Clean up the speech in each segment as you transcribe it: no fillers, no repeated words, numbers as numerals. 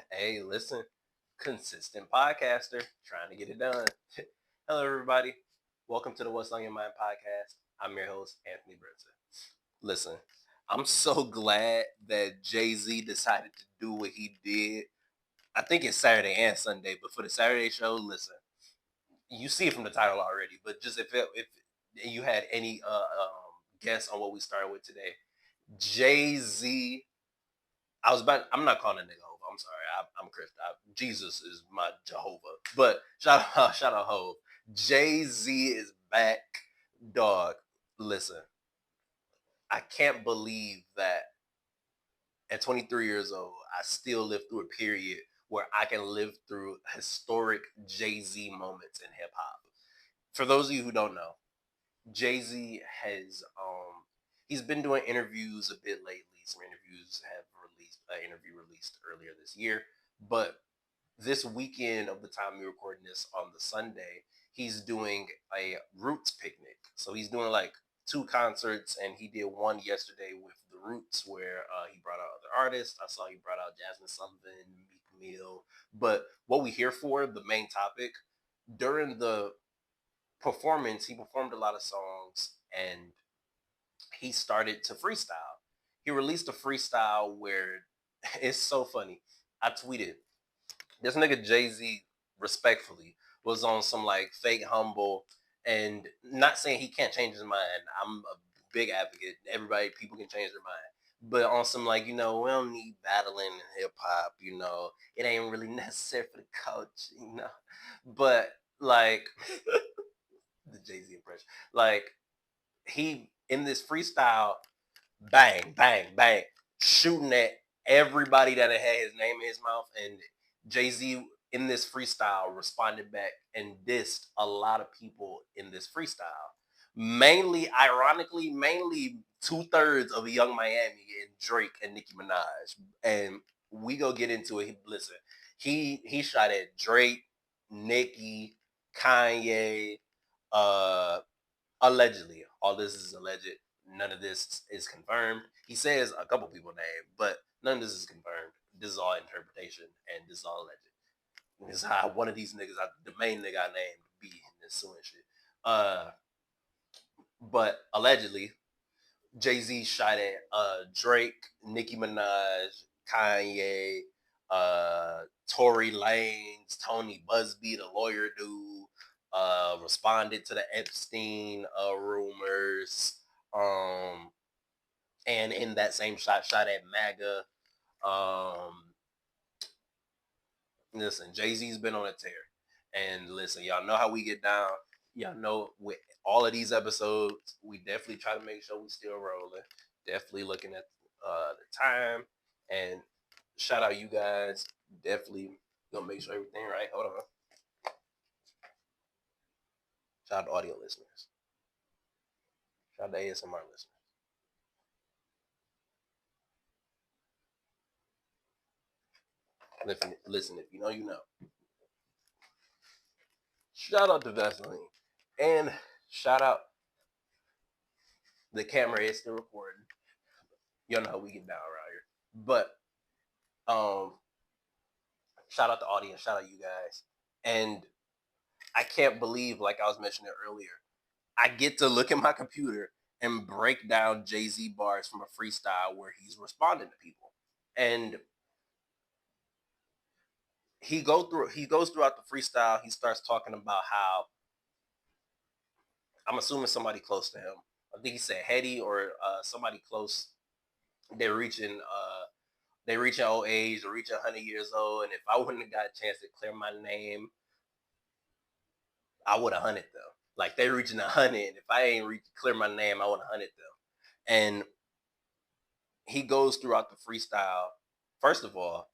Hey, listen, consistent podcaster, trying to get it done. Hello, everybody. Welcome to the What's on Your Mind podcast. I'm your host, Anthony Brinson. Listen, I'm so glad that Jay-Z decided to do what he did. I think it's Saturday and Sunday, but for the Saturday show, listen, you see it from the title already, but just if you had any guess on what we started with today, Jay-Z. I'm not calling a nigga Hov. I'm sorry. I'm Chris. Jesus is my Jehovah. But shout out Hov. Jay Z is back, dog. Listen, I can't believe that at 23 years old, I still live through a period where I can live through historic Jay Z moments in hip hop. For those of you who don't know, Jay Z has he's been doing interviews a bit lately. Some interviews have released an interview released earlier this year, but this weekend of the time we're recording this on the Sunday, he's doing a Roots picnic. So he's doing like two concerts, and he did one yesterday with the Roots where he brought out other artists. I saw he brought out Jasmine Sullivan, Mickeal. But what we here for, the main topic, during the performance, he performed a lot of songs and he started to freestyle. He released a freestyle where it's so funny. I tweeted, this nigga Jay Z, respectfully, was on some like fake humble and not saying he can't change his mind. I'm a big advocate. Everybody, people can change their mind. But on some like, we don't need battling in hip hop, it ain't really necessary for the culture. But like the Jay Z impression. Like he in this freestyle, bang, bang, bang, shooting at everybody that had his name in his mouth, and Jay Z in this freestyle responded back and dissed a lot of people in this freestyle. Mainly, ironically, mainly 2/3 of Young Miami and Drake and Nicki Minaj. And we go get into it. Listen, he shot at Drake, Nicki, Kanye, uh, allegedly. All this is alleged. None of this is confirmed. He says a couple people named, but none of this is confirmed. This is all interpretation, and this is all alleged. This is how one of these niggas, the main nigga I named, be in this suing shit. But allegedly, Jay Z shot at Drake, Nicki Minaj, Kanye, Tory Lanez, Tony Busby, the lawyer dude, responded to the Epstein rumors. And in that same shot at MAGA. Listen, Jay Z's been on a tear. And listen, y'all know how we get down. Y'all know with all of these episodes, we definitely try to make sure we still rolling. Definitely looking at the time. And shout out you guys. Definitely gonna make sure everything right. Hold on. Shout out to audio listeners. Shout out to ASMR listeners. Listen, if you know, you know. Shout out to Vaseline. And shout out, the camera is still recording. You know how we get down around here. But um, shout out the audience, shout out you guys. And I can't believe, like I was mentioning earlier, I get to look at my computer and break down Jay-Z bars from a freestyle where he's responding to people. And he goes throughout the freestyle, he starts talking about how, I'm assuming somebody close to him. I think he said Hetty or somebody close. They're reaching old age or reaching 100 years old, and if I wouldn't have got a chance to clear my name, I would have hunted them. Like they reaching 100, and if I ain't clear my name, I would have hunted them. And he goes throughout the freestyle. First of all,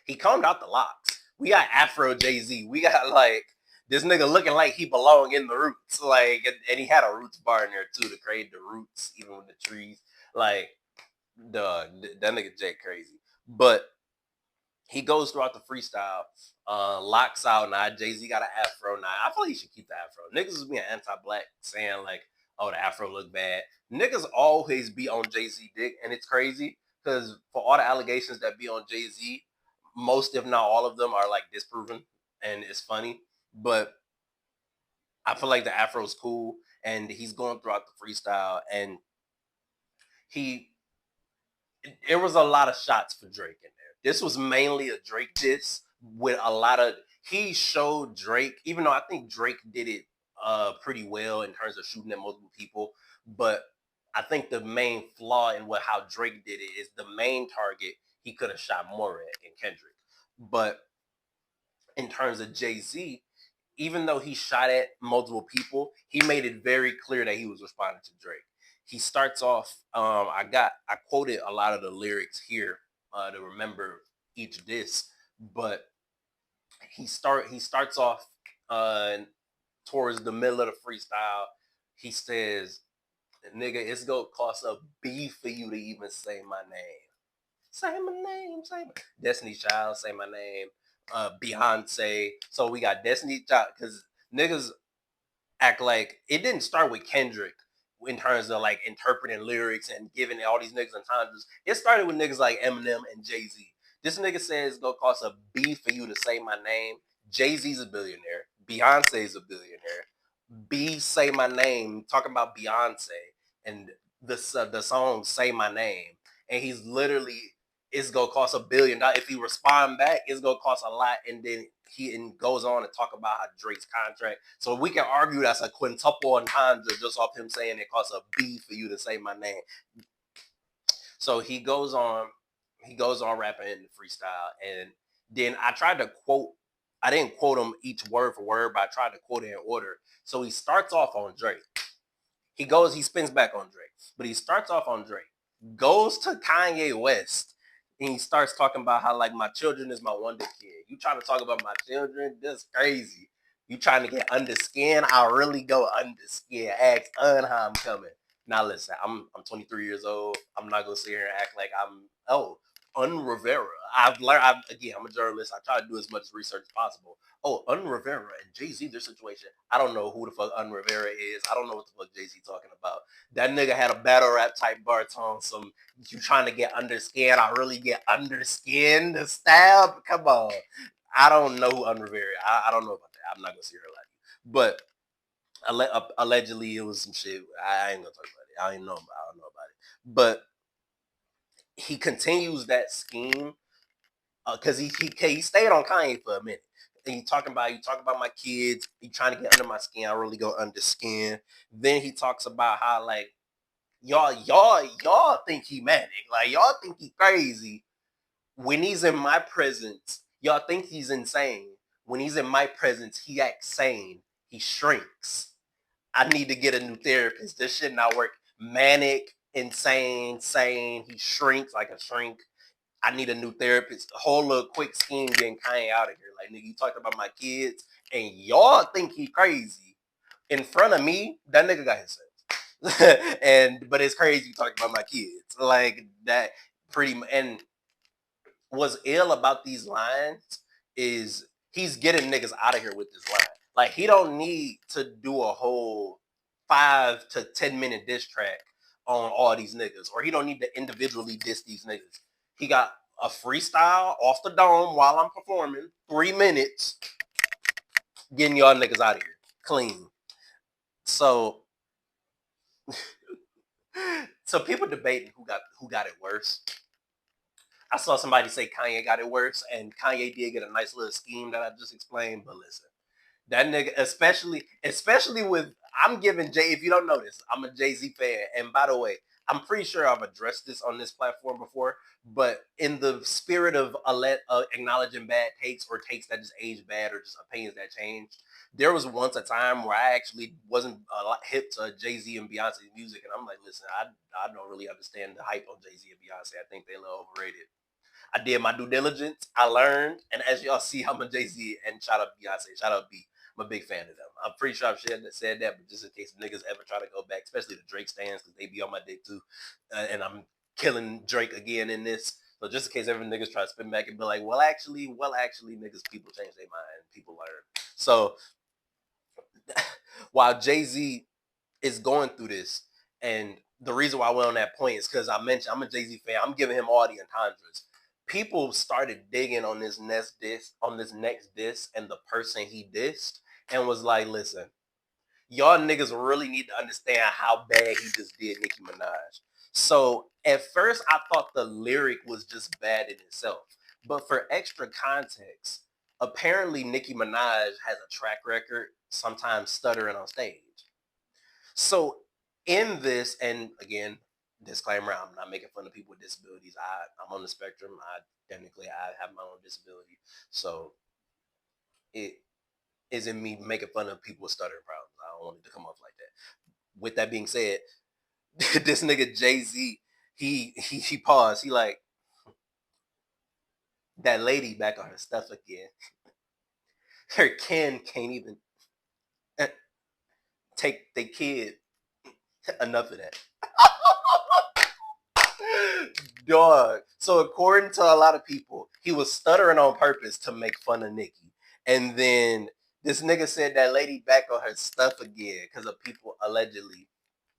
he combed out the locks. We got Afro Jay Z. We got like this nigga looking like he belong in the Roots. Like, and he had a Roots bar in there too to create the Roots, even with the trees. Like, dog, that nigga Jay crazy. But he goes throughout the freestyle, locks out. Now Jay Z got an afro. Now I feel like he should keep the afro. Niggas was being anti-black, saying like, "Oh, the afro look bad." Niggas always be on Jay Z dick, and it's crazy because for all the allegations that be on Jay Z, most, if not all of them, are like disproven, and it's funny. But I feel like the Afro's cool, and he's going throughout the freestyle, and he there was a lot of shots for Drake in there. This was mainly a Drake diss with a lot of he showed Drake, even though I think Drake did it pretty well in terms of shooting at multiple people, but I think the main flaw in what how Drake did it is the main target he could have shot more at in Kendrick. But in terms of Jay-Z, even though he shot at multiple people, he made it very clear that he was responding to Drake. He starts off. I quoted a lot of the lyrics here to remember each diss, but he starts off towards the middle of the freestyle. He says, "Nigga, it's gonna cost a B for you to even say my name. Say my name, say my Destiny Child, say my name. Beyonce. So we got Destiny Child because niggas act like it didn't start with Kendrick in terms of like interpreting lyrics and giving all these niggas entendres. It started with niggas like Eminem and Jay-Z. This nigga says it's gonna cost a B for you to say my name. Jay-Z's a billionaire. Beyonce's a billionaire. B say my name, talking about Beyonce and the song Say My Name. And he's literally it's gonna cost $1 billion. If he respond back, it's gonna cost a lot. And then he goes on to talk about how Drake's contract. So we can argue that's a quintuple entendre just off him saying it costs a B for you to say my name. So he goes on rapping in the freestyle, and then I tried to quote. I didn't quote him each word for word, but I tried to quote it in order. So he starts off on Drake. He spins back on Drake, but he starts off on Drake, goes to Kanye West, and he starts talking about how like my children is my wonder kid. You trying to talk about my children? That's crazy. You trying to get under skin? I'll really go under skin. Ask how I'm coming. Now listen, I'm 23 years old. I'm not gonna sit here and act like Rivera. Again, I'm a journalist. I try to do as much research as possible. Rivera and Jay-Z, their situation. I don't know who the fuck Rivera is. I don't know what the fuck Jay-Z talking about. That nigga had a battle rap type baritone. Some you trying to get under skin. I really get under skin to stab. Come on. I don't know who Rivera. I don't know about that. I'm not gonna see her like you. But allegedly it was some shit. I ain't gonna talk about it. I don't know about it. But he continues that scheme because he stayed on Kanye for a minute. And you talking about my kids. You trying to get under my skin. I really go under skin. Then he talks about how like y'all think he manic. Like y'all think he crazy. When he's in my presence, y'all think he's insane. When he's in my presence, he acts sane. He shrinks. I need to get a new therapist. This shit not work. Manic, insane, sane. He shrinks like a shrink. I need a new therapist. A whole little quick scheme getting Kanye out of here. Like, nigga, you talking about my kids and y'all think he crazy. In front of me, that nigga got his sense. But it's crazy you talking about my kids. Like that and what's ill about these lines is he's getting niggas out of here with this line. Like he don't need to do a whole 5 to 10 minute diss track on all these niggas, or he don't need to individually diss these niggas. He got a freestyle off the dome while I'm performing, 3 minutes, getting y'all niggas out of here clean. So, so people debating who got it worse. I saw somebody say Kanye got it worse, and Kanye did get a nice little scheme that I just explained. But listen, that nigga, especially with I'm giving Jay. If you don't know this, I'm a Jay-Z fan, and by the way, I'm pretty sure I've addressed this on this platform before. But in the spirit of acknowledging bad takes or takes that just age bad or just opinions that change, there was once a time where I actually wasn't a lot hip to Jay-Z and Beyonce's music, and I'm like, listen, I don't really understand the hype on Jay-Z and Beyonce. I think they're a little overrated. I did my due diligence. I learned, and as y'all see, I'm a Jay-Z and shout out Beyonce, shout out B. I'm a big fan of them. I'm pretty sure I've said that, but just in case niggas ever try to go back, especially the Drake stands, because they be on my dick too, and I'm killing Drake again in this. So just in case every niggas try to spin back and be like, well, actually, niggas, people change their mind, people learn. So while Jay-Z is going through this, and the reason why I went on that point is because I mentioned I'm a Jay-Z fan. I'm giving him all the entendres. people started digging on this next diss and the person he dissed and was like, listen, y'all niggas really need to understand how bad he just did Nicki Minaj. So at first I thought the lyric was just bad in itself. But for extra context, apparently Nicki Minaj has a track record sometimes stuttering on stage. So in this, and again, disclaimer, I'm not making fun of people with disabilities. I'm on the spectrum. I have my own disability. So it isn't me making fun of people with stuttering problems. I don't want it to come off like that. With that being said, this nigga Jay-Z, he paused. He like, that lady back on her stuff again. Her kin can't even take the kid. Enough of that. Dog. So according to a lot of people, he was stuttering on purpose to make fun of Nicki. And then this nigga said that lady back on her stuff again because of people allegedly,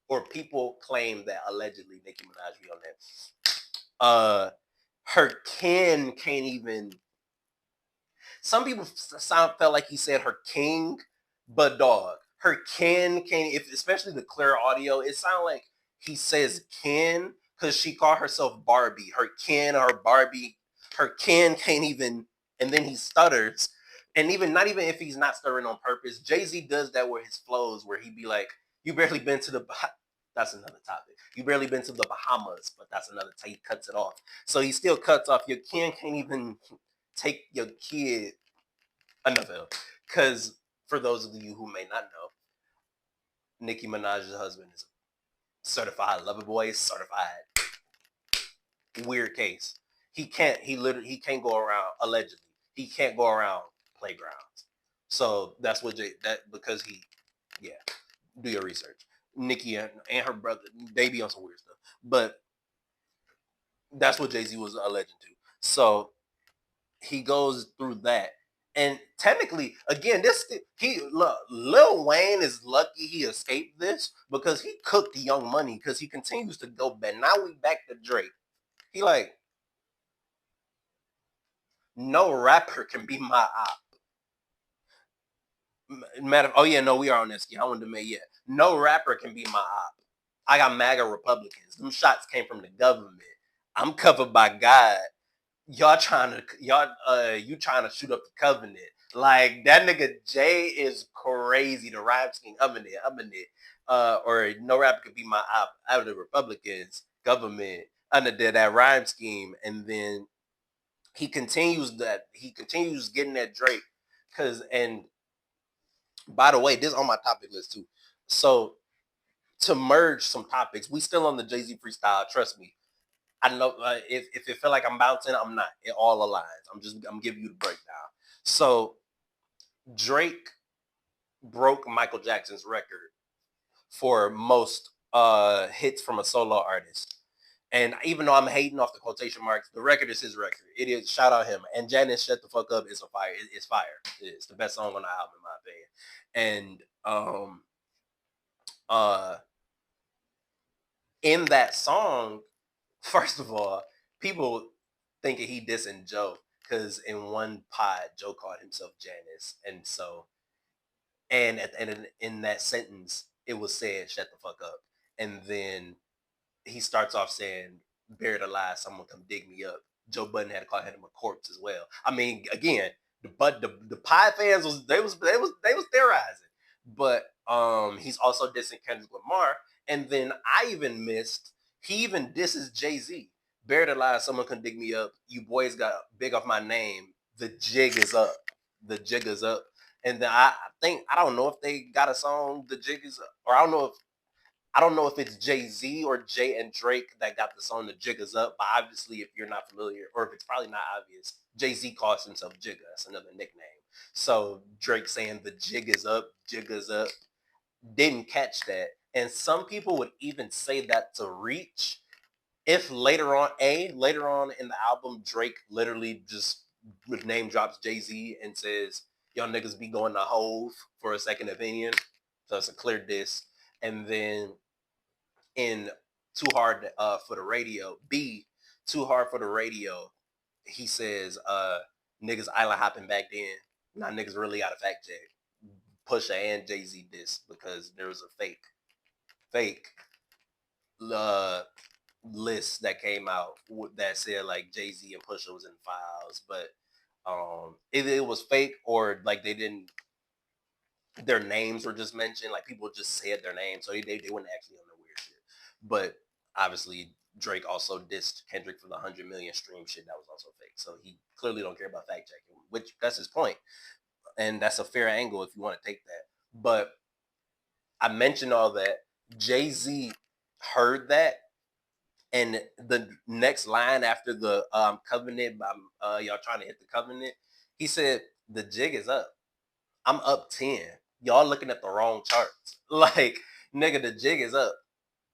or people claim that allegedly Nicki Minaj be on that. Her kin can't even. Some people felt like he said her king, but dog, her kin can't. If especially the clear audio, it sounded like he says kin because she called herself Barbie. Her kin, her Barbie, her kin can't even. And then he stutters, and even not even if he's not stuttering on purpose. Jay-Z does that with his flows, where he be like, "You barely been to the." That's another topic. You barely been to the Bahamas, but that's another. He cuts it off. So he still cuts off. Your kin can't even take your kid. Enough of it. Because for those of you who may not know, Nicki Minaj's husband is a certified lover boy, certified weird case. He can't go around, allegedly. He can't go around playgrounds. So that's what because yeah, do your research. Nicki and her brother, they be on some weird stuff. But that's what Jay-Z was alleged to. So he goes through that. And technically, again, Lil Wayne is lucky he escaped this because he cooked Young Money because he continues to go back. Now we back to Drake. He like, no rapper can be my op. Oh yeah, no, we are on this. I wanted to make no rapper can be my op. I got MAGA Republicans. Them shots came from the government. I'm covered by God. You trying to shoot up the covenant. Like that nigga Jay is crazy. The rap scheme, or no rapper could be my op out of the Republicans government under that rhyme scheme, and then he continues getting that Drake and by the way, this is on my topic list too. So to merge some topics, we still on the Jay-Z freestyle. Trust me, I know if it feel like I'm bouncing, I'm not. It all aligns. I'm giving you the breakdown. So Drake broke Michael Jackson's record for most hits from a solo artist. And even though I'm hating off the quotation marks, the record is his record. It is, shout out him. And Janice Shut the Fuck Up is a fire. It's fire. It's the best song on the album in my opinion. And in that song, first of all, people thinking he dissing Joe because in one pod Joe called himself Janice, and so in that sentence it was said shut the fuck up, and then he starts off saying buried alive, someone come dig me up. Joe Budden had to call him a corpse as well. I mean, again, the pod fans was theorizing, but he's also dissing Kendrick Lamar, and then I even missed he even disses Jay-Z. Buried alive, someone can dig me up. You boys got big off my name. The jig is up. The jig is up. And then I think I don't know if they got a song. The jig is up, or I don't know if it's Jay-Z or Jay and Drake that got the song The Jig Is Up, but obviously if you're not familiar, or if it's probably not obvious, Jay-Z calls himself Jigga. That's another nickname. So Drake saying the jig is up, Jigga's up, didn't catch that. And some people would even say that to Reach. If later on in the album, Drake literally just name drops Jay-Z and says, y'all niggas be going to Hove for a second opinion. So it's a clear diss. And then in Too Hard for the Radio, Too Hard for the Radio, he says, niggas island hopping back then. Now niggas really got a fact check. Pusha and Jay-Z diss because there was a fake uh, list that came out that said like Jay-Z and Pusha was in files, but it was fake, or like they didn't, their names were just mentioned, like people just said their names, so they weren't actually on the weird shit. But obviously Drake also dissed Kendrick for the 100 million stream shit that was also fake, so he clearly don't care about fact checking, which that's his point, and that's a fair angle if you want to take that. But I mentioned all that. Jay-Z heard that, and the next line after the covenant, y'all trying to hit the covenant, he said, "The jig is up. I'm up 10. Y'all looking at the wrong charts." Like, nigga, the jig is up.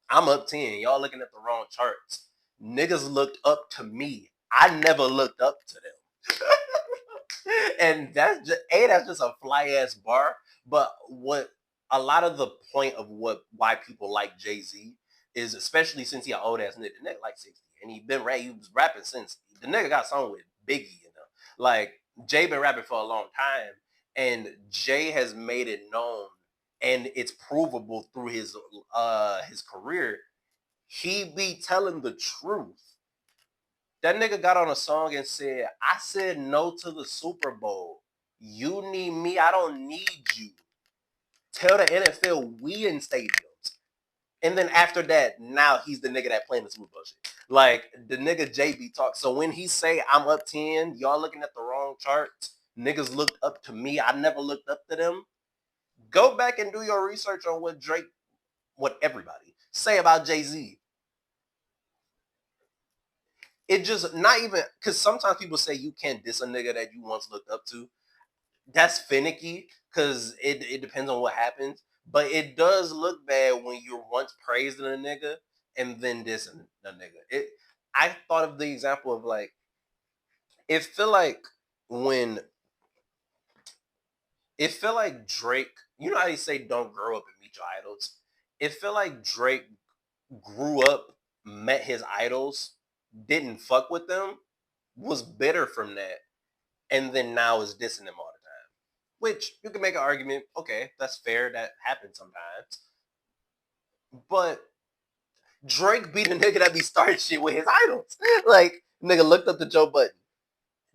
I'm up 10. Y'all looking at the wrong charts. Niggas looked up to me. I never looked up to them. And that's just a fly ass bar. But what a lot of the point of why people like Jay-Z is, especially since he an old ass nigga, the nigga like 60, and he was rapping since the nigga got song with Biggie, like Jay been rapping for a long time, and Jay has made it known, and it's provable through his career. He be telling the truth. That nigga got on a song and said, "I said no to the Super Bowl. You need me. I don't need you. Tell the NFL we in stadiums." And then after that, now he's the nigga that playing the Super Bowl shit. Like, the nigga JB talk. So when he say, "I'm up 10, y'all looking at the wrong charts. Niggas looked up to me. I never looked up to them." Go back and do your research on what everybody say about Jay-Z. It just not even, because sometimes people say you can't diss a nigga that you once looked up to. That's finicky because it depends on what happens. But it does look bad when you're once praising a nigga and then dissing a nigga. I thought of the example of like, it feel like when it feel like Drake, you know how they say don't grow up and meet your idols? It feel like Drake grew up, met his idols, didn't fuck with them, was bitter from that, and then now is dissing them all the time. Which you can make an argument, okay, that's fair, that happens sometimes. But Drake be the nigga that be starting shit with his idols. Like, nigga looked up to Joe Budden.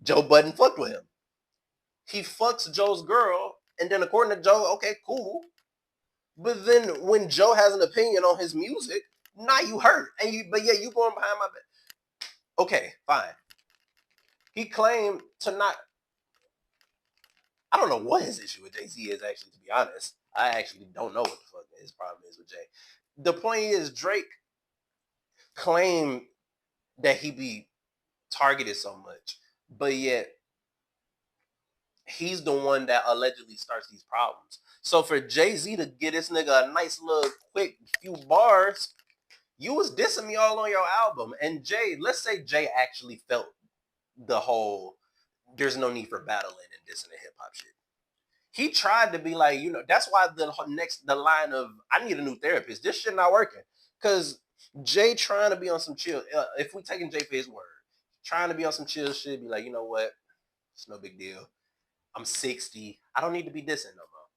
Joe Budden fucked with him. He fucks Joe's girl, and then according to Joe, okay, cool. But then when Joe has an opinion on his music, now you hurt. But yeah, you going behind my back. Okay, fine. He claimed to not. I don't know what his issue with Jay-Z is, actually, to be honest. I actually don't know what the fuck his problem is with Jay. The point is, Drake claimed that he be targeted so much, but yet he's the one that allegedly starts these problems. So for Jay-Z to get this nigga a nice little quick few bars, you was dissing me all on your album. And Jay, let's say Jay actually felt the whole there's no need for battling and dissing the hip hop shit. He tried to be like, that's why the line of I need a new therapist. This shit not working. Cause Jay trying to be on some chill. If we taking Jay for his word, trying to be on some chill shit, be like, you know what? It's no big deal. I'm 60. I don't need to be dissing no more.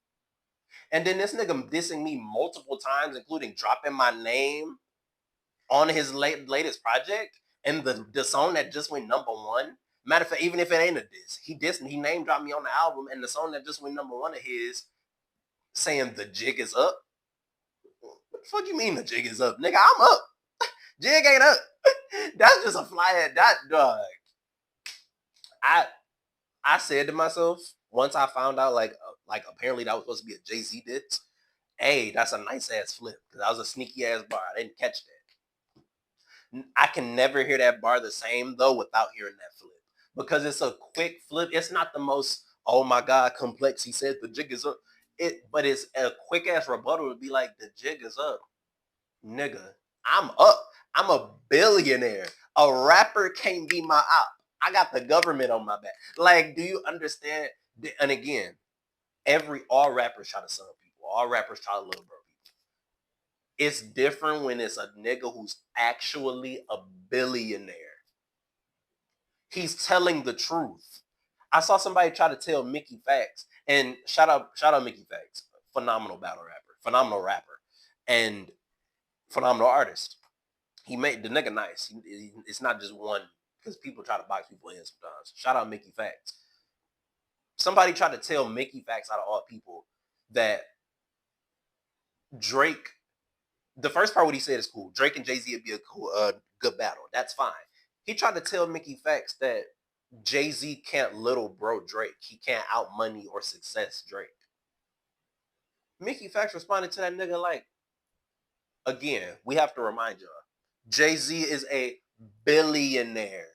And then this nigga dissing me multiple times, including dropping my name on his latest project, and the song that just went number one. Matter of fact, even if it ain't a diss, he name dropped me on the album, and the song that just went number one of his, saying the jig is up. What the fuck you mean the jig is up, nigga? I'm up. Jig ain't up. That's just a fly at that dog. I said to myself once I found out like apparently that was supposed to be a Jay-Z diss. Hey, that's a nice ass flip because that was a sneaky ass bar. I didn't catch that. I can never hear that bar the same though without hearing that flip because it's a quick flip. It's not the most oh my god complex. He said the jig is up. But it's a quick ass rebuttal to be like the jig is up, nigga. I'm up. I'm a billionaire. A rapper can't be my op. I got the government on my back. Like, do you understand? And again, all rappers try to sum people. All rappers try to little bro people. It's different when it's a nigga who's actually a billionaire. He's telling the truth. I saw somebody try to tell Mickey facts, and shout out Mickey Facts, phenomenal battle rapper, phenomenal rapper, and phenomenal artist. He made the nigga nice. It's not just one, because people try to box people in sometimes. Shout out Mickey Facts. Somebody tried to tell Mickey Facts, out of all people, that Drake. The first part what he said is cool. Drake and Jay-Z would be a cool, good battle. That's fine. He tried to tell Mickey Facts that Jay-Z can't little bro Drake. He can't out money or success Drake. Mickey Facts responded to that nigga like, again, we have to remind y'all, Jay-Z is a billionaire.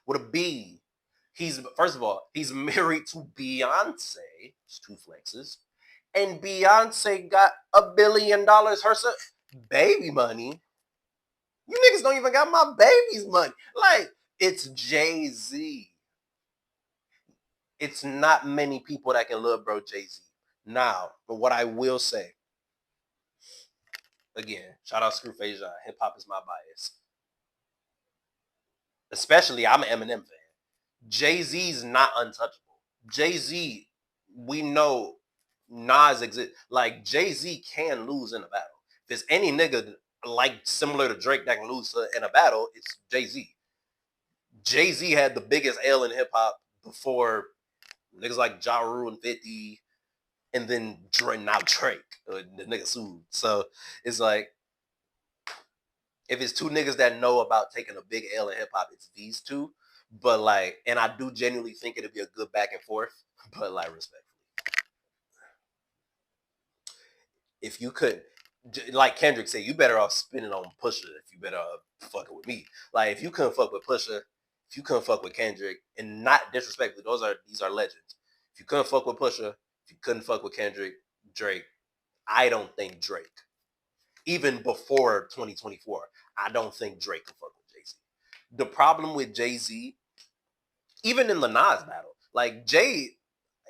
With a B. He's, first of all, he's married to Beyonce. It's two flexes. And Beyonce got $1 billion herself. Baby money. You niggas don't even got my baby's money. Like, it's Jay-Z. It's not many people that can love bro Jay-Z. Now, but what I will say, again, shout out Screwface John. Hip hop is my bias. Especially, I'm an Eminem fan. Jay-Z's not untouchable. Jay-Z, we know Nas exists. Like, Jay-Z can lose in a battle. If there's any nigga like similar to Drake that can lose in a battle, it's Jay-Z. Jay-Z had the biggest L in hip hop before niggas like Ja Rule and 50, and then now Drake, the nigga sued. So it's like, if it's two niggas that know about taking a big L in hip hop, it's these two. But like, and I do genuinely think it'd be a good back and forth. But like, respectfully, if you could, like Kendrick said, you better off spinning on Pusha if you better off fucking with me. Like, if you couldn't fuck with Pusha, if you couldn't fuck with Kendrick, and not disrespectfully, these are legends. If you couldn't fuck with Pusha, if you couldn't fuck with Kendrick, Drake, I don't think Drake, even before 2024, I don't think Drake can fuck with Jay-Z. The problem with Jay-Z, even in the Nas battle, like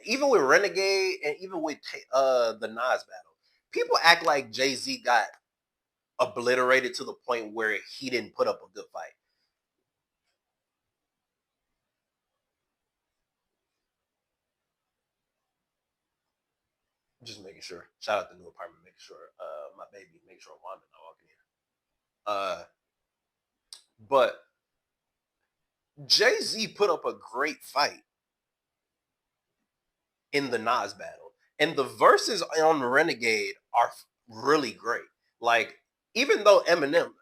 even with Renegade and even with the Nas battle, people act like Jay-Z got obliterated to the point where he didn't put up a good fight. Just making sure. Shout out the new apartment, making sure my baby, make sure Wanda not walking in. But Jay-Z put up a great fight in the Nas battle. And the verses on Renegade are really great. Like, even though Eminem,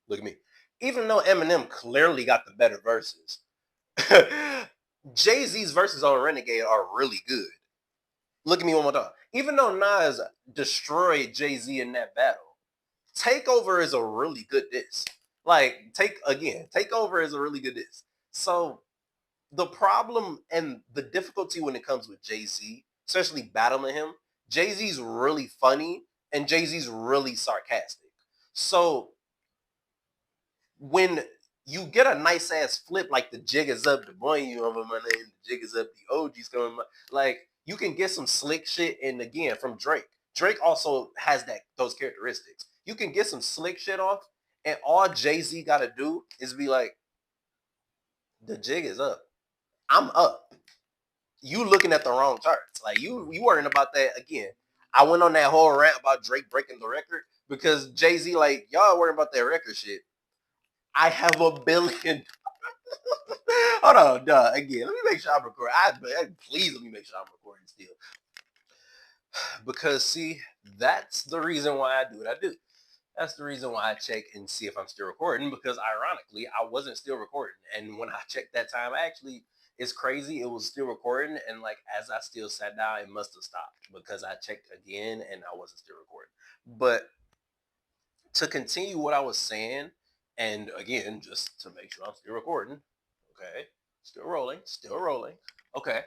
look at me, even though Eminem clearly got the better verses, Jay-Z's verses on Renegade are really good. Look at me one more time. Even though Nas destroyed Jay-Z in that battle, Takeover is a really good diss. Like, Takeover is a really good diss. So the problem and the difficulty when it comes with Jay-Z, especially battling him, Jay-Z's really funny and Jay-Z's really sarcastic. So when you get a nice ass flip like the jig is up, the boy you over my name, the jig is up, the OG's coming, like, you can get some slick shit. And again, from Drake, Drake also has those characteristics. You can get some slick shit off, and all Jay-Z got to do is be like, the jig is up. I'm up. You looking at the wrong charts. Like, you worrying about that again. I went on that whole rant about Drake breaking the record because Jay-Z, like, y'all worrying about that record shit. I have $1 billion. Hold on, duh. Again, let me make sure I'm recording. Please let me make sure I'm recording still. Because see, that's the reason why I do what I do. That's the reason why I check and see if I'm still recording, because ironically, I wasn't still recording. And when I checked that time, actually, it's crazy. It was still recording. And like, as I still sat down, it must have stopped because I checked again and I wasn't still recording. But to continue what I was saying, and again, just to make sure I'm still recording, okay, still rolling, okay.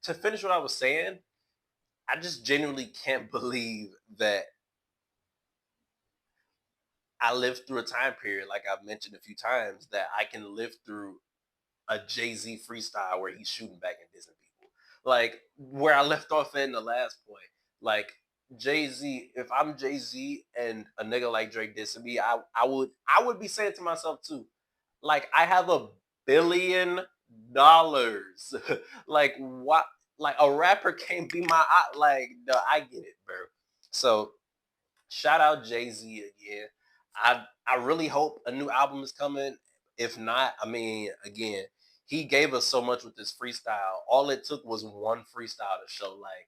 To finish what I was saying, I just genuinely can't believe that I lived through a time period, like I've mentioned a few times, that I can live through a Jay-Z freestyle where he's shooting back and dissing people. Like, where I left off in the last point, like, Jay-Z, if I'm Jay-Z and a nigga like Drake did to me, I would be saying to myself too, like I have $1 billion. Like what? Like a rapper can't be my like. No, I get it, bro. So shout out Jay-Z again. I really hope a new album is coming. If not, I mean, again, he gave us so much with this freestyle. All it took was one freestyle to show like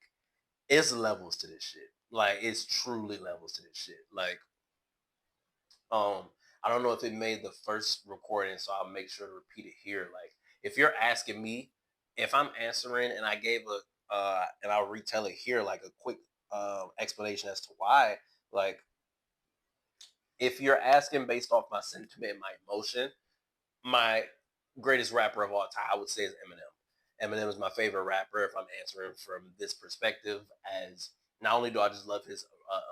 it's levels to this shit. Like it's truly levels to this shit. Like um, I don't know if it made the first recording, so I'll make sure to repeat it here. Like, if you're asking me, if I'm answering and I gave and I'll retell it here, like a quick explanation as to why. Like, if you're asking based off my sentiment, my emotion, my greatest rapper of all time, I would say is Eminem. Eminem is my favorite rapper if I'm answering from this perspective. As not only do I just love his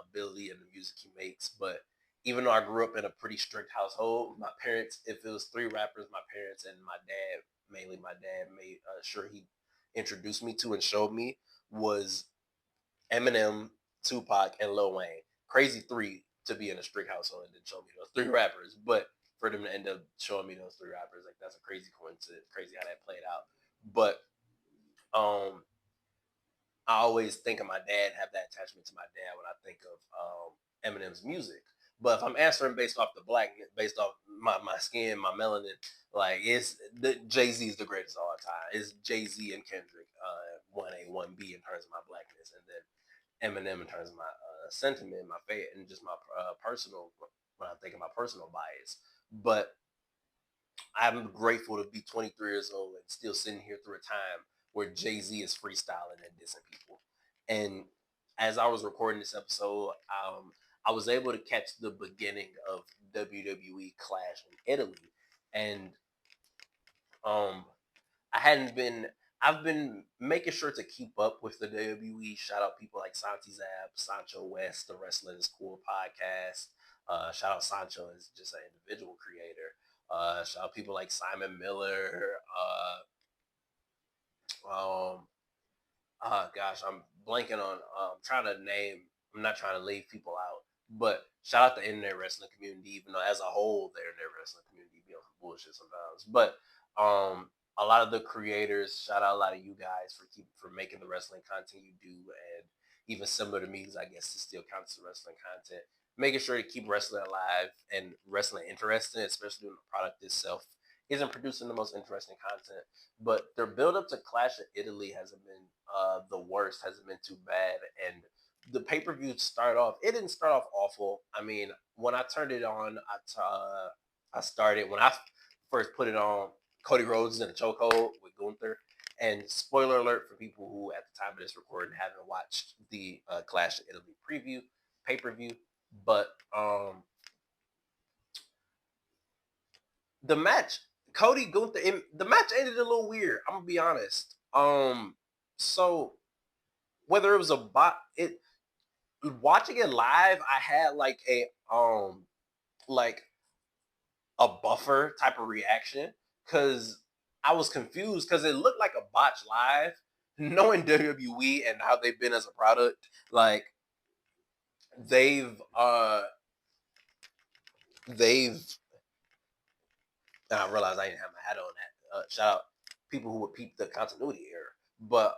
ability and the music he makes, but even though I grew up in a pretty strict household, my parents, if it was three rappers, my parents and my dad, mainly my dad, made sure he introduced me to and showed me was Eminem, Tupac, and Lil Wayne. Crazy three to be in a strict household and then show me those three rappers. But for them to end up showing me those three rappers, like that's a crazy coincidence. Crazy how that played out. But um, I always think of my dad, have that attachment to my dad when I think of Eminem's music. But if I'm answering based off the black, based off my skin, my melanin, like it's the Jay Z is the greatest of all time. It's Jay Z and Kendrick, 1A, 1B in terms of my blackness, and then Eminem in terms of my sentiment, my faith, and just my personal when I think of my personal bias. But I'm grateful to be 23 years old and still sitting here through a time where Jay Z is freestyling and dissing people. And as I was recording this episode, I was able to catch the beginning of WWE Clash in Italy, and um, I hadn't been. I've been making sure to keep up with the WWE. Shout out people like Santi Zab, Sancho West, the Wrestling is Cool podcast. Shout out Sancho as just an individual creator. Shout out people like Simon Miller. Um, gosh, I'm blanking on. Trying to name. I'm not trying to leave people out, but shout out the internet wrestling community. Even though as a whole, the internet wrestling community be on some bullshit sometimes. But a lot of the creators, shout out a lot of you guys for making the wrestling content you do, and even similar to me, because I guess it still counts as wrestling content. Making sure to keep wrestling alive and wrestling interesting, especially when the product itself isn't producing the most interesting content. But their build up to Clash of Italy hasn't been the worst, hasn't been too bad. And the pay per view started off, it didn't start off awful. I mean, when I turned it on, I started, when I first put it on, Cody Rhodes is in a chokehold with Gunther. And spoiler alert for people who, at the time of this recording, haven't watched the Clash of Italy preview, pay per view. But the match, Cody Gunther, the match ended a little weird. I'm gonna be honest. So whether it was a bot, it watching it live, I had like a buffer type of reaction because I was confused because it looked like a botch live. Knowing WWE and how they've been as a product, like they've they've I realized I didn't have my hat on that. Shout out people who would peep the continuity error. But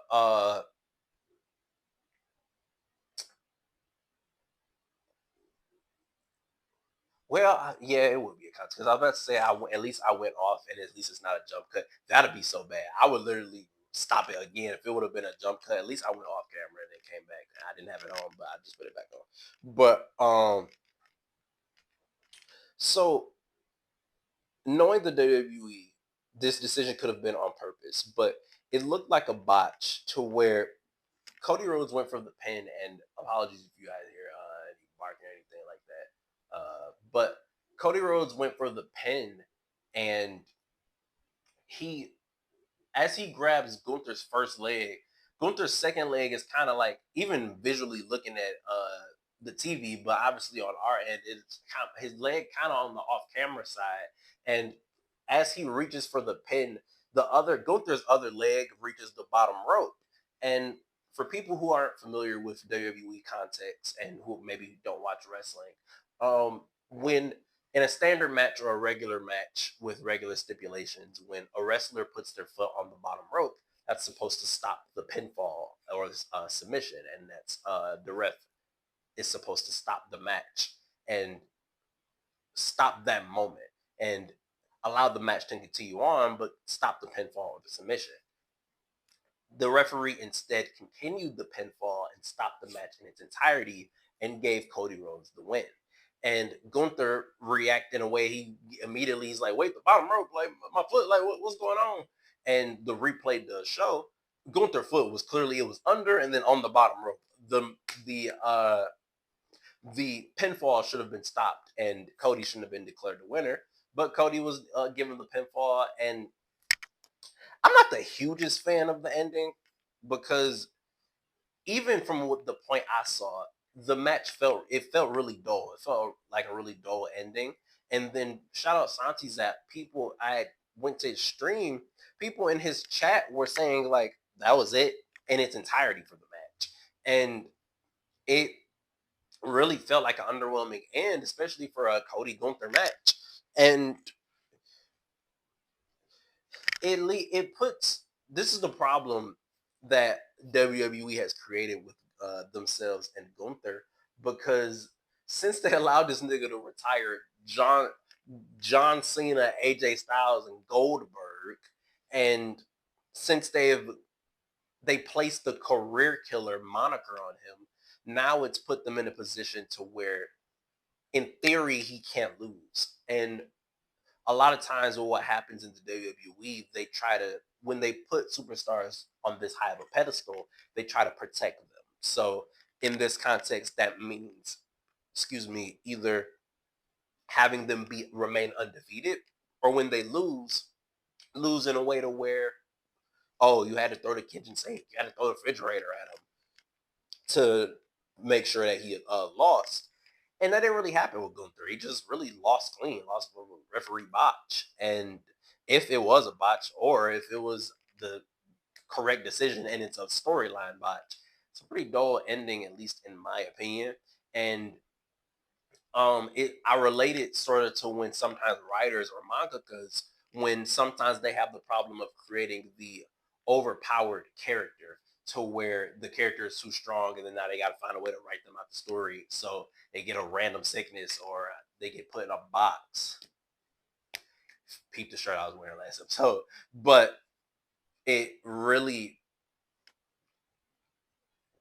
well, yeah, it would be a cut because I was about to say at least I went off and at least it's not a jump cut. That'd be so bad. I would literally stop it again if it would have been a jump cut. At least I went off camera and then came back. I didn't have it on, but I just put it back on. But so knowing the WWE, this decision could have been on purpose, but it looked like a botch to where Cody Rhodes went for the pin, and apologies if you guys hear any barking or anything like that. But Cody Rhodes went for the pin, and he, as he grabs Gunther's first leg, Gunther's second leg is kind of like, even visually looking at the TV, but obviously on our end, it's kind of, his leg kind of on the off camera side, and as he reaches for the pin, the other Gunther's other leg reaches the bottom rope, and for people who aren't familiar with WWE context and who maybe don't watch wrestling, when in a standard match or a regular match with regular stipulations, when a wrestler puts their foot on the bottom rope, that's supposed to stop the pinfall or submission, and that's the ref is supposed to stop the match and stop that moment and allow the match to continue on, but stop the pinfall or the submission. The referee instead continued the pinfall and stopped the match in its entirety and gave Cody Rhodes the win. And Gunther reacted in a way he's like, wait, the bottom rope, like my foot, like what's going on? And the replay does show Gunther's foot was clearly, it was under and then on the bottom rope. The pinfall should have been stopped and Cody shouldn't have been declared the winner. But Cody was given the pinfall, and I'm not the hugest fan of the ending because even from the point I saw, the match felt really dull. It felt like a really dull ending. And then shout out Santi that people I went to his stream, people in his chat were saying like that was it in its entirety for the match. And it really felt like an underwhelming end, especially for a Cody Gunther match. And it puts, this is the problem that WWE has created with themselves and Gunther, because since they allowed this nigga to retire John Cena, AJ Styles, and Goldberg, and since they placed the career killer moniker on him, now it's put them in a position to where, in theory, he can't lose. And a lot of times what happens in the WWE, they try to, when they put superstars on this high of a pedestal, they try to protect them. So in this context, that means, either having them remain undefeated, or when they lose in a way to where, oh, you had to throw the kitchen sink, you had to throw the refrigerator at him to make sure that he lost. And that didn't really happen with Gunther. He just really lost clean, lost for a referee botch. And if it was a botch or if it was the correct decision and it's a storyline botch, it's a pretty dull ending, at least in my opinion. And I relate it sort of to when sometimes writers or mangakas, when sometimes they have the problem of creating the overpowered character to where the character is too strong and then now they got to find a way to write them out the story so they get a random sickness or they get put in a box. Peep the shirt I was wearing last episode. But it really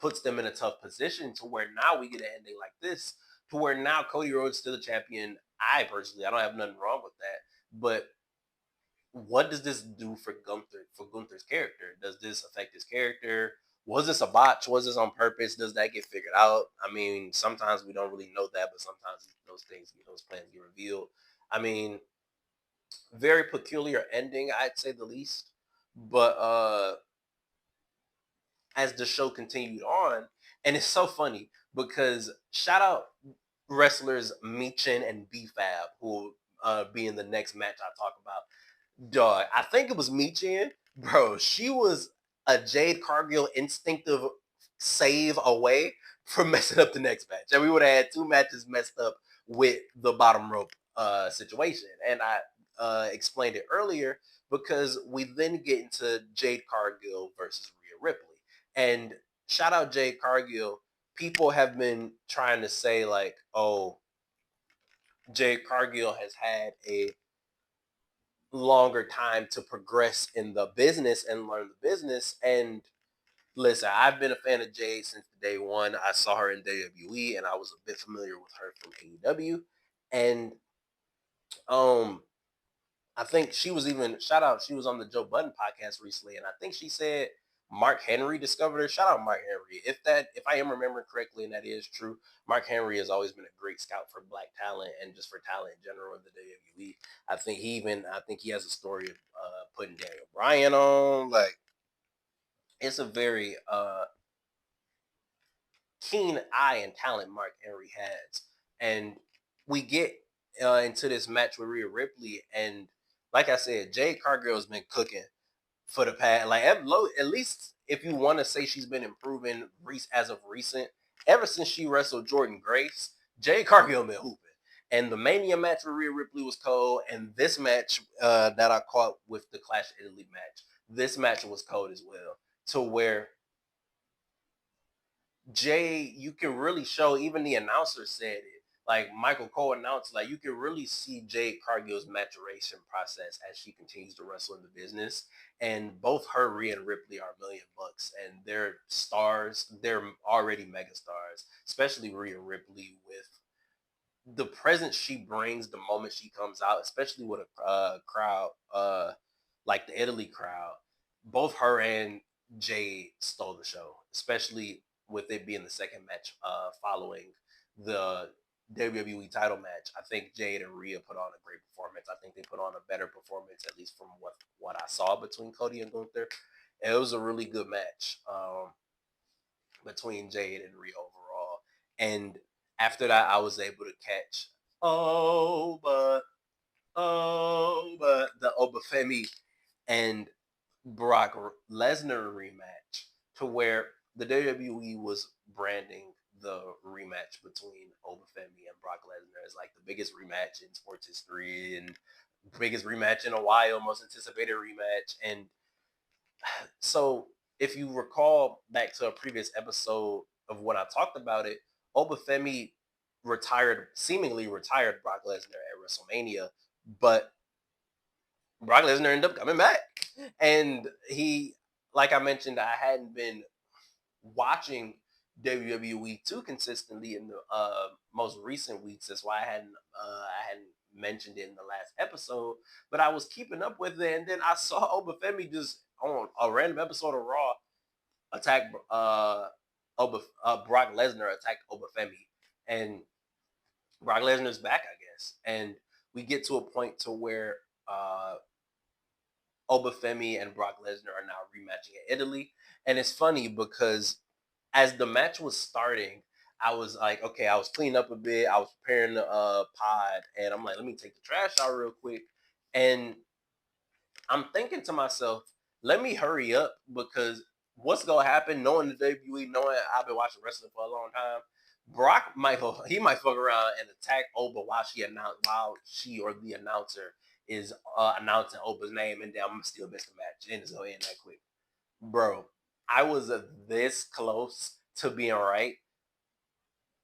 puts them in a tough position to where now we get an ending like this, to where now Cody Rhodes is still the champion. I personally, I don't have nothing wrong with that. But what does this do for Gunther's character? Does this affect his character? Was this a botch? Was this on purpose? Does that get figured out? I mean, sometimes we don't really know that, but sometimes those plans get revealed. I mean, very peculiar ending, I'd say the least. But as the show continued on, and it's so funny because shout out wrestlers Michin and B-Fab, who will be in the next match I talk about. Dog, I think it was Michin. Bro, she was a Jade Cargill instinctive save away from messing up the next match. And we would have had two matches messed up with the bottom rope situation. And I explained it earlier because we then get into Jade Cargill versus Rhea Ripley. And shout out Jade Cargill. People have been trying to say like, oh, Jade Cargill has had a longer time to progress in the business and learn the business. And listen, I've been a fan of Jade since day one. I saw her in WWE and I was a bit familiar with her from AEW. And I think she was even, shout out, she was on the Joe Budden podcast recently, and I think she said Mark Henry discovered her. Shout out Mark Henry. If I am remembering correctly, and that is true, Mark Henry has always been a great scout for black talent and just for talent in general in the WWE. I think he has a story of putting Daniel Bryan on. Like, it's a very keen eye and talent Mark Henry has. And we get into this match with Rhea Ripley, and like I said, Jade Cargill has been cooking for the past, like at least if you want to say she's been improving as of recent, ever since she wrestled Jordan Grace, Jade Cargill been hooping. And the Mania match with Rhea Ripley was cold, and this match that I caught with the Clash of Italy match, this match was cold as well. To where Jay, you can really show, even the announcer said it. Like Michael Cole announced, like you can really see Jade Cargill's maturation process as she continues to wrestle in the business. And both her, Rhea, and Ripley are $1,000,000, and they're stars. They're already mega stars, especially Rhea Ripley with the presence she brings the moment she comes out, especially with a crowd like the Italy crowd. Both her and Jade stole the show, especially with it being the second match following the WWE title match. I think Jade and Rhea put on a great performance. I think they put on a better performance, at least from what I saw between Cody and Gunther. And it was a really good match between Jade and Rhea overall. And after that, I was able to catch but the Obafemi and Brock Lesnar rematch, to where the WWE was branding the rematch between Obafemi and Brock Lesnar as like the biggest rematch in sports history and biggest rematch in a while, most anticipated rematch. And so if you recall back to a previous episode of when I talked about it, Obafemi seemingly retired Brock Lesnar at WrestleMania, but Brock Lesnar ended up coming back. And like I mentioned, I hadn't been watching WWE too consistently in the most recent weeks. That's why I hadn't mentioned it in the last episode. But I was keeping up with it, and then I saw Obafemi just on a random episode of Raw attack Brock Lesnar attacked Obafemi, and Brock Lesnar's back, I guess. And we get to a point to where Obafemi and Brock Lesnar are now rematching in Italy. And it's funny because as the match was starting, I was like, okay, I was cleaning up a bit. I was preparing the pod, and I'm like, let me take the trash out real quick. And I'm thinking to myself, let me hurry up because what's gonna happen? Knowing the WWE, knowing I've been watching wrestling for a long time, Brock might fuck around and attack Oba while she or the announcer is announcing Oba's name, and then I'm still miss the match, and it's gonna end that quick, bro. I was this close to being right.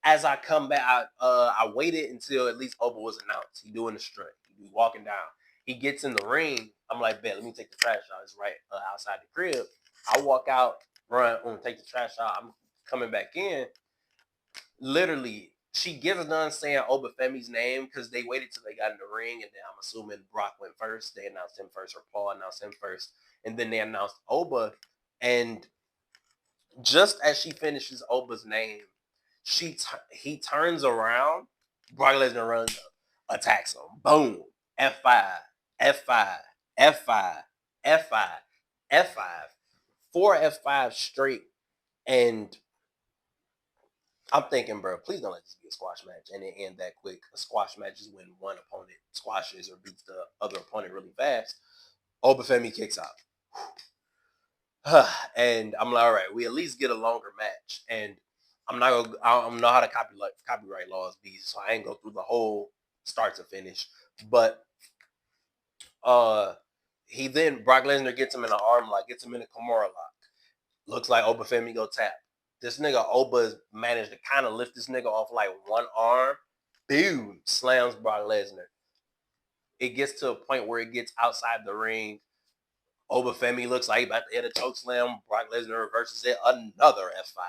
As I come back, I waited until at least Oba was announced. He doing the strut. He walking down. He gets in the ring. I'm like, bet, let me take the trash out. It's right outside the crib. I walk out, run, take the trash out. I'm coming back in. Literally, she gets done saying Obafemi's name because they waited till they got in the ring, and then I'm assuming Brock went first. They announced him first, or Paul announced him first, and then they announced Oba. And just as she finishes Oba's name, he turns around. Brock Lesnar runs up, attacks him. Boom. F5, F5, F5, F5, F5. 4 F5 straight. And I'm thinking, bro, please don't let this be a squash match and it end that quick. A squash match is when one opponent squashes or beats the other opponent really fast. Obafemi kicks out. And I'm like, all right, we at least get a longer match. And I don't know how the copyright laws be, so I ain't go through the whole start to finish. But Brock Lesnar gets him in an arm lock, gets him in a Kimura lock. Looks like Obafemi go tap. This nigga Oba managed to kind of lift this nigga off like one arm. Boom, slams Brock Lesnar. It gets to a point where it gets outside the ring. Obafemi looks like he about to hit a choke slam. Brock Lesnar reverses it. Another F5.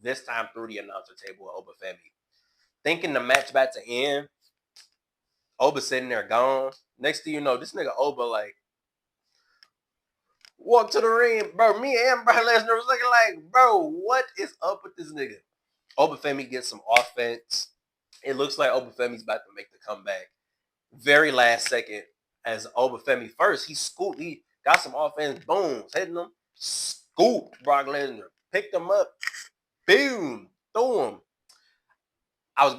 This time through the announcer table with Obafemi. Thinking the match about to end. Oba sitting there gone. Next thing you know, this nigga Oba like walk to the ring. Bro, me and Brock Lesnar was looking like, bro, what is up with this nigga? Obafemi gets some offense. It looks like Obafemi's about to make the comeback. Very last second, as Obafemi first, he got some offense, boom, hitting him, scooped Brock Lesnar, picked him up, boom, threw him. I ain't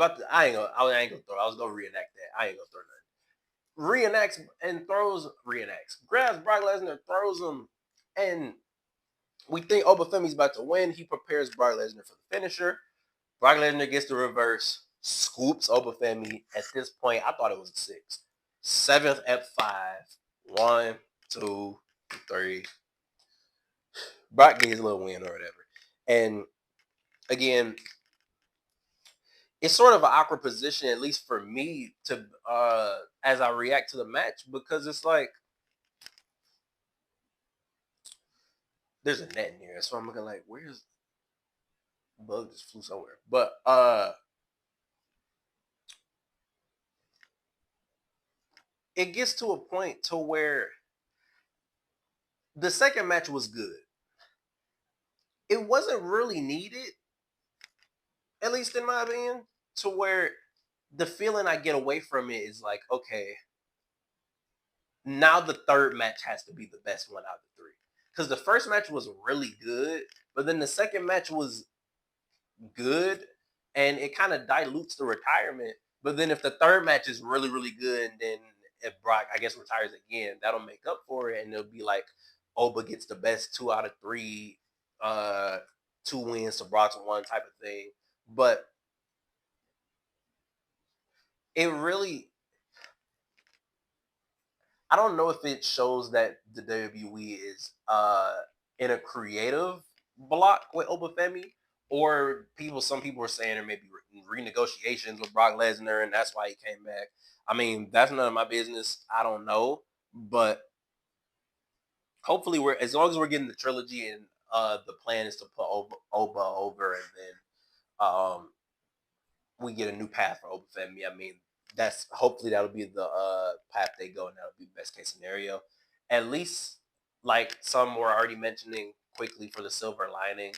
gonna throw. I was gonna reenact that. I ain't gonna throw nothing. Grabs Brock Lesnar, throws him And we think Obafemi's about to win. He prepares Brock Lesnar for the finisher. Brock Lesnar gets the reverse, scoops Obafemi. At this point, I thought it was a 6. 7th F5. 1, 2, 3. Brock gets a little win or whatever. And again, it's sort of an awkward position, at least for me, to as I react to the match, because it's like there's a net in here, so I'm looking like, where's bug just flew somewhere. But it gets to a point to where the second match was good. It wasn't really needed, at least in my opinion, to where the feeling I get away from it is like, okay, now the third match has to be the best one out of the 3. Because the first match was really good, but then the second match was good, and it kind of dilutes the retirement. But then if the third match is really, really good, and then if Brock, I guess, retires again, that'll make up for it, and it'll be like Oba gets the best 2 out of 3, 2 wins to Brock's 1 type of thing. But it really, I don't know if it shows that the WWE is in a creative block with Obafemi, or some people are saying there may be renegotiations with Brock Lesnar, and that's why he came back. I mean, that's none of my business. I don't know, but hopefully, as long as we're getting the trilogy, and the plan is to put Oba over, and then we get a new path for Obafemi. I mean, that's hopefully that'll be the path they go, and that'll be the best case scenario. At least, like some were already mentioning quickly, for the silver lining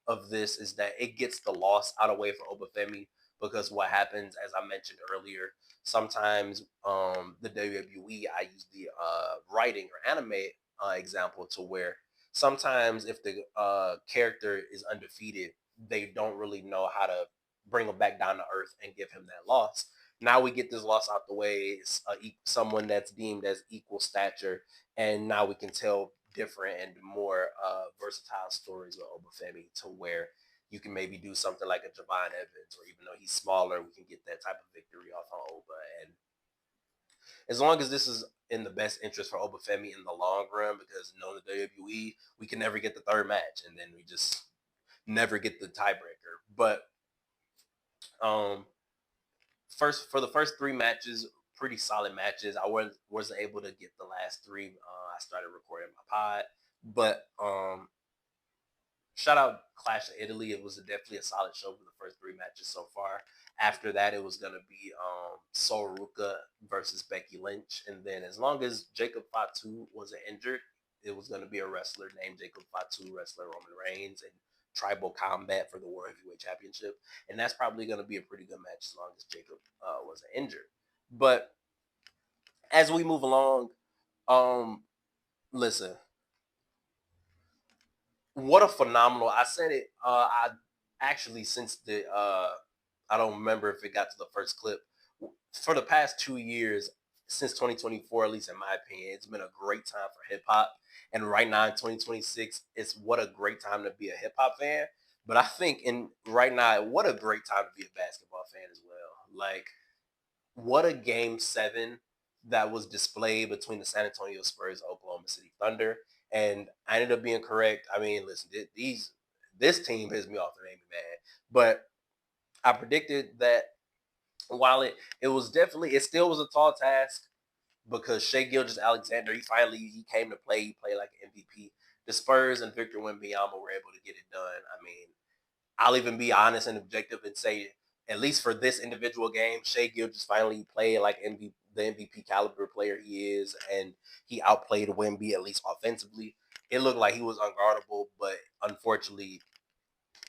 of this is that it gets the loss out of the way for Obafemi, because what happens, as I mentioned earlier, sometimes the WWE, I use the writing or anime example, to where sometimes if the character is undefeated, they don't really know how to bring him back down to earth and give him that loss. Now we get this loss out the way. It's someone that's deemed as equal stature, and now we can tell different and more versatile stories with Obafemi, to where you can maybe do something like a Javon Evans, or even though he's smaller, we can get that type of victory off on Oba. And as long as this is in the best interest for Obafemi in the long run, because knowing the WWE, we can never get the third match, and then we just never get the tiebreaker. But um, for the first 3 matches, pretty solid matches. I wasn't able to get the last 3. I started recording my pod, but shout out Clash of Italy. It was definitely a solid show for the first 3 matches so far. After that, it was gonna be Sol Ruka versus Becky Lynch, and then as long as Jacob Fatu wasn't injured, it was gonna be a wrestler named Jacob Fatu, wrestler Roman Reigns, and tribal combat for the World Heavyweight Championship. And that's probably going to be a pretty good match as long as Jacob wasn't injured. But as we move along, listen, what a phenomenal! I said it. I actually, since the I don't remember if it got to the first clip. For the past 2 years, since 2024, at least in my opinion, it's been a great time for hip hop. And right now in 2026, it's what a great time to be a hip hop fan. But I think in right now, what a great time to be a basketball fan as well. Like, what a game 7 that was displayed between the San Antonio Spurs and Oklahoma City Thunder. And I ended up being correct. I mean, listen, this team pisses me off and made me mad. But I predicted that while it still was a tall task, because Shai Gilgeous-Alexander, he came to play. He played like an MVP. The Spurs and Victor Wembanyama were able to get it done. I mean, I'll even be honest and objective and say, at least for this individual game, Shai Gilgeous finally played like the MVP caliber player he is, and he outplayed Wemby, at least offensively. It looked like he was unguardable, but unfortunately,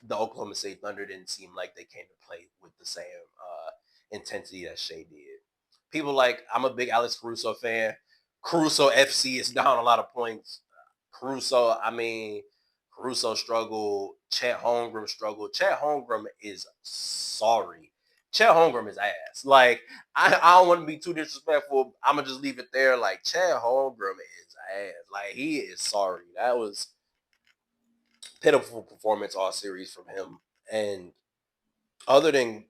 the Oklahoma City Thunder didn't seem like they came to play with the same intensity that Shai did. People like, I'm a big Alex Caruso fan. Caruso FC is down a lot of points. Caruso struggled. Chet Holmgren struggled. Chet Holmgren is sorry. Chet Holmgren is ass. Like, I don't want to be too disrespectful. I'm going to just leave it there. Like, Chet Holmgren is ass. Like, he is sorry. That was pitiful performance all series from him. And other than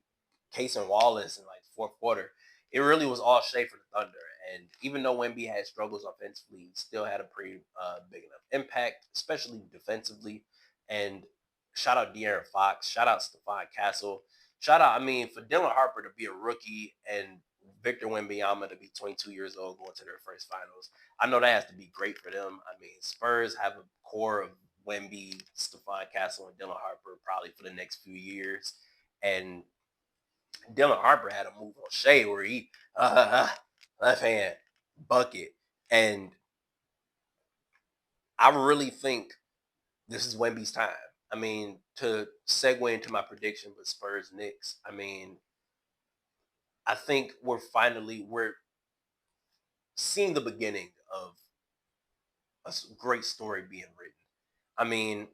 Case and Wallace in like the fourth quarter, it really was all shade for the Thunder. And even though Wemby had struggles offensively, he still had a pretty big enough impact, especially defensively. And shout out De'Aaron Fox, shout out Stephon Castle, shout out, I mean, for Dylan Harper to be a rookie and Victor Wembanyama to be 22 years old going to their first finals. I know that has to be great for them. I mean, Spurs have a core of Wemby, Stephon Castle, and Dylan Harper probably for the next few years. And Dylan Harper had a move on Shea where he left hand bucket, and I really think this is Wemby's time. I mean, to segue into my prediction with Spurs Knicks, I mean, I think we're seeing the beginning of a great story being written. I mean,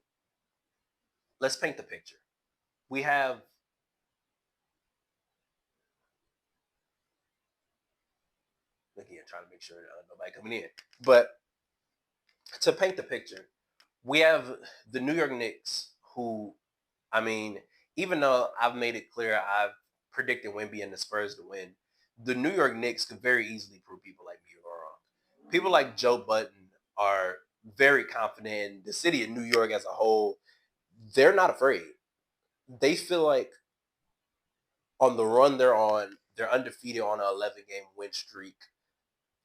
let's paint the picture. We have again trying to make sure nobody coming in, but to paint the picture, we have the New York Knicks, who, I mean, even though I've made it clear I've predicted Wemby and the Spurs to win, the New York Knicks could very easily prove people like me wrong. People like Joe Button are very confident, in the city of New York as a whole, they're not afraid. They feel like on the run they're on, they're undefeated on an 11-game win streak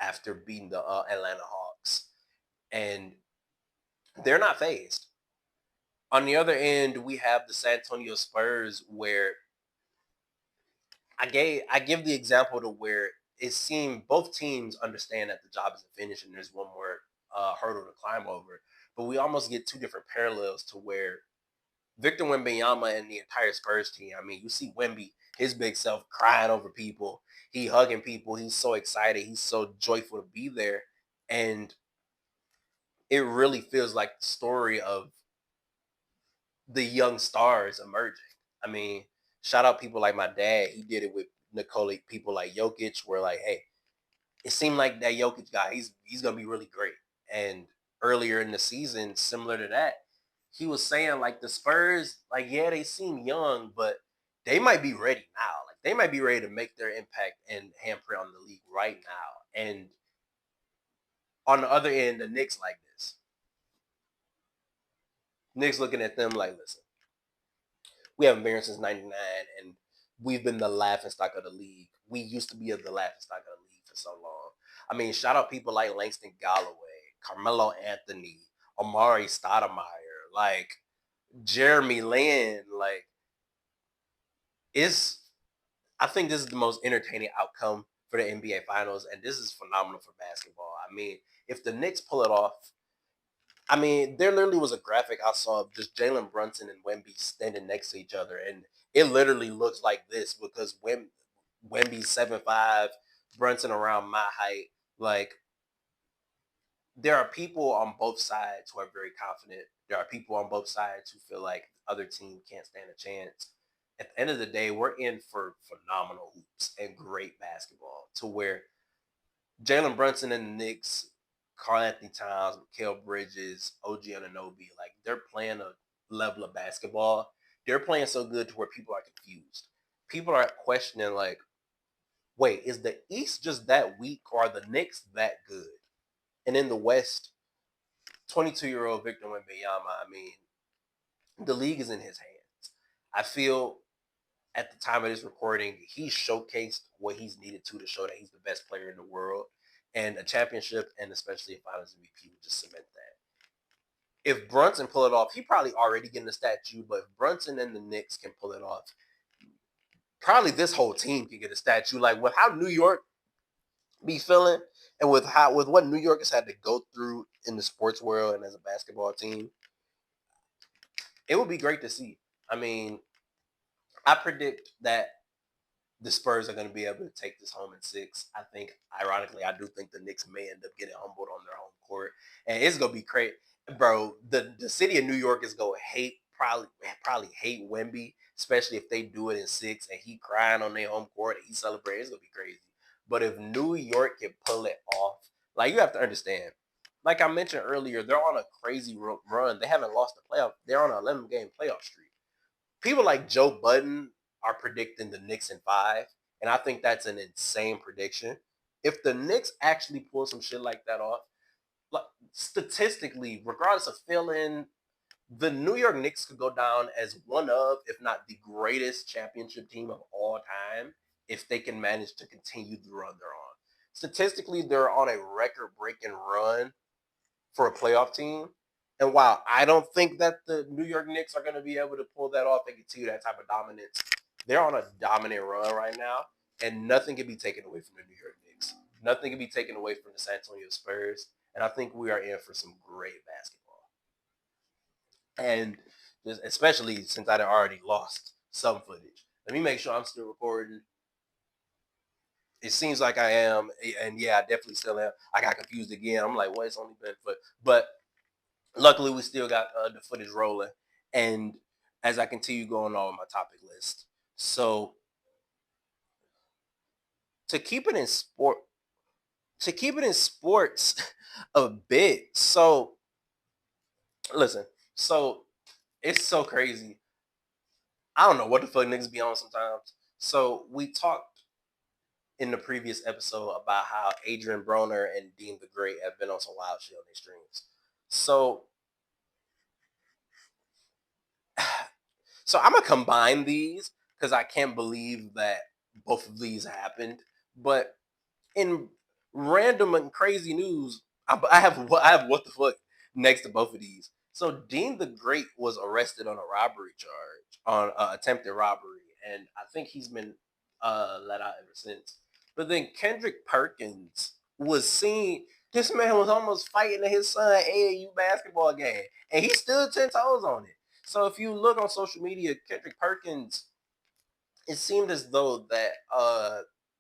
after beating the Atlanta Hawks, and they're not phased. On the other end, we have the San Antonio Spurs, where I give the example to where it seemed both teams understand that the job isn't finished and there's one more hurdle to climb over. But we almost get two different parallels to where Victor Wembanyama and the entire Spurs team. I mean, you see Wemby, his big self, crying over people. He hugging people. He's so excited. He's so joyful to be there, and it really feels like the story of the young stars emerging. I mean, shout out people like my dad. He did it with Nicole. People like Jokic were like, hey, it seemed like that Jokic guy, he's gonna be really great. And earlier in the season, similar to that, he was saying like the Spurs, like, yeah, they seem young, but they might be ready now. Like they might be ready to make their impact and handprint on the league right now. And on the other end, the Knicks like this. Knicks looking at them like, listen, we haven't been here since '99, and we've been the laughing stock of the league. We used to be the laughing stock of the league for so long. I mean, shout out people like Langston Galloway, Carmelo Anthony, Amari Stoudemire, like Jeremy Lin. Like, it's I think this is the most entertaining outcome for the NBA Finals, and this is phenomenal for basketball. I mean, if the Knicks pull it off, I mean, there literally was a graphic I saw of just Jalen Brunson and Wemby standing next to each other, and it literally looks like this because Wemby's 7'5", Brunson around my height. Like, there are people on both sides who are very confident. There are people on both sides who feel like the other team can't stand a chance. At the end of the day, we're in for phenomenal hoops and great basketball to where Jalen Brunson and the Knicks, Karl Anthony Towns, Mickeal Bridges, OG Anunoby, like they're playing a level of basketball. They're playing so good to where people are confused. People are questioning like, wait, is the East just that weak or are the Knicks that good? And in the West, 22-year-old Victor Wembanyama, I mean, the league is in his hands. I feel at the time of this recording, he showcased what he's needed to show that he's the best player in the world. And a championship and especially a finals MVP would just cement that. If Brunson pull it off, he probably already getting a statue, but if Brunson and the Knicks can pull it off, probably this whole team can get a statue. Like with how New York be feeling and with what New York has had to go through in the sports world and as a basketball team, it would be great to see. I mean, I predict that the Spurs are going to be able to take this home in 6. I think, ironically, I do think the Knicks may end up getting humbled on their home court, and it's going to be crazy, bro. The city of New York is going to probably hate Wemby, especially if they do it in 6 and he crying on their home court and he celebrating. It's gonna be crazy. But if New York can pull it off, like you have to understand, like I mentioned earlier, they're on a crazy run. They haven't lost a playoff. They're on an 11-game playoff streak. People like Joe Budden are predicting the Knicks in 5, and I think that's an insane prediction. If the Knicks actually pull some shit like that off, like, statistically, regardless of feeling, the New York Knicks could go down as one of, if not the greatest championship team of all time, if they can manage to continue the run they're on. Statistically, they're on a record-breaking run for a playoff team. And while I don't think that the New York Knicks are going to be able to pull that off and continue that type of dominance, they're on a dominant run right now, and nothing can be taken away from the New York Knicks. Nothing can be taken away from the San Antonio Spurs, and I think we are in for some great basketball. And just especially since I already lost some footage. Let me make sure I'm still recording. It seems like I am, and yeah, I definitely still am. I got confused again. I'm like, well, it's only been foot, but luckily we still got the footage rolling. And as I continue going on with my topic list, so to keep it in sport, to keep it in sports a bit. So listen, so it's so crazy. I don't know what the fuck niggas be on sometimes. So we talked in the previous episode about how Adrian Broner and Dean the Great have been on some wild shit on their streams. So so I'm gonna combine these because I can't believe that both of these happened. But in random and crazy news, I have what the fuck next to both of these. So Dean the Great was arrested on a robbery charge, on attempted robbery, and I think he's been let out ever since. But then Kendrick Perkins was seen. This man was almost fighting his son AAU basketball game, and he stood 10 toes on it. So if you look on social media, Kendrick Perkins, it seemed as though that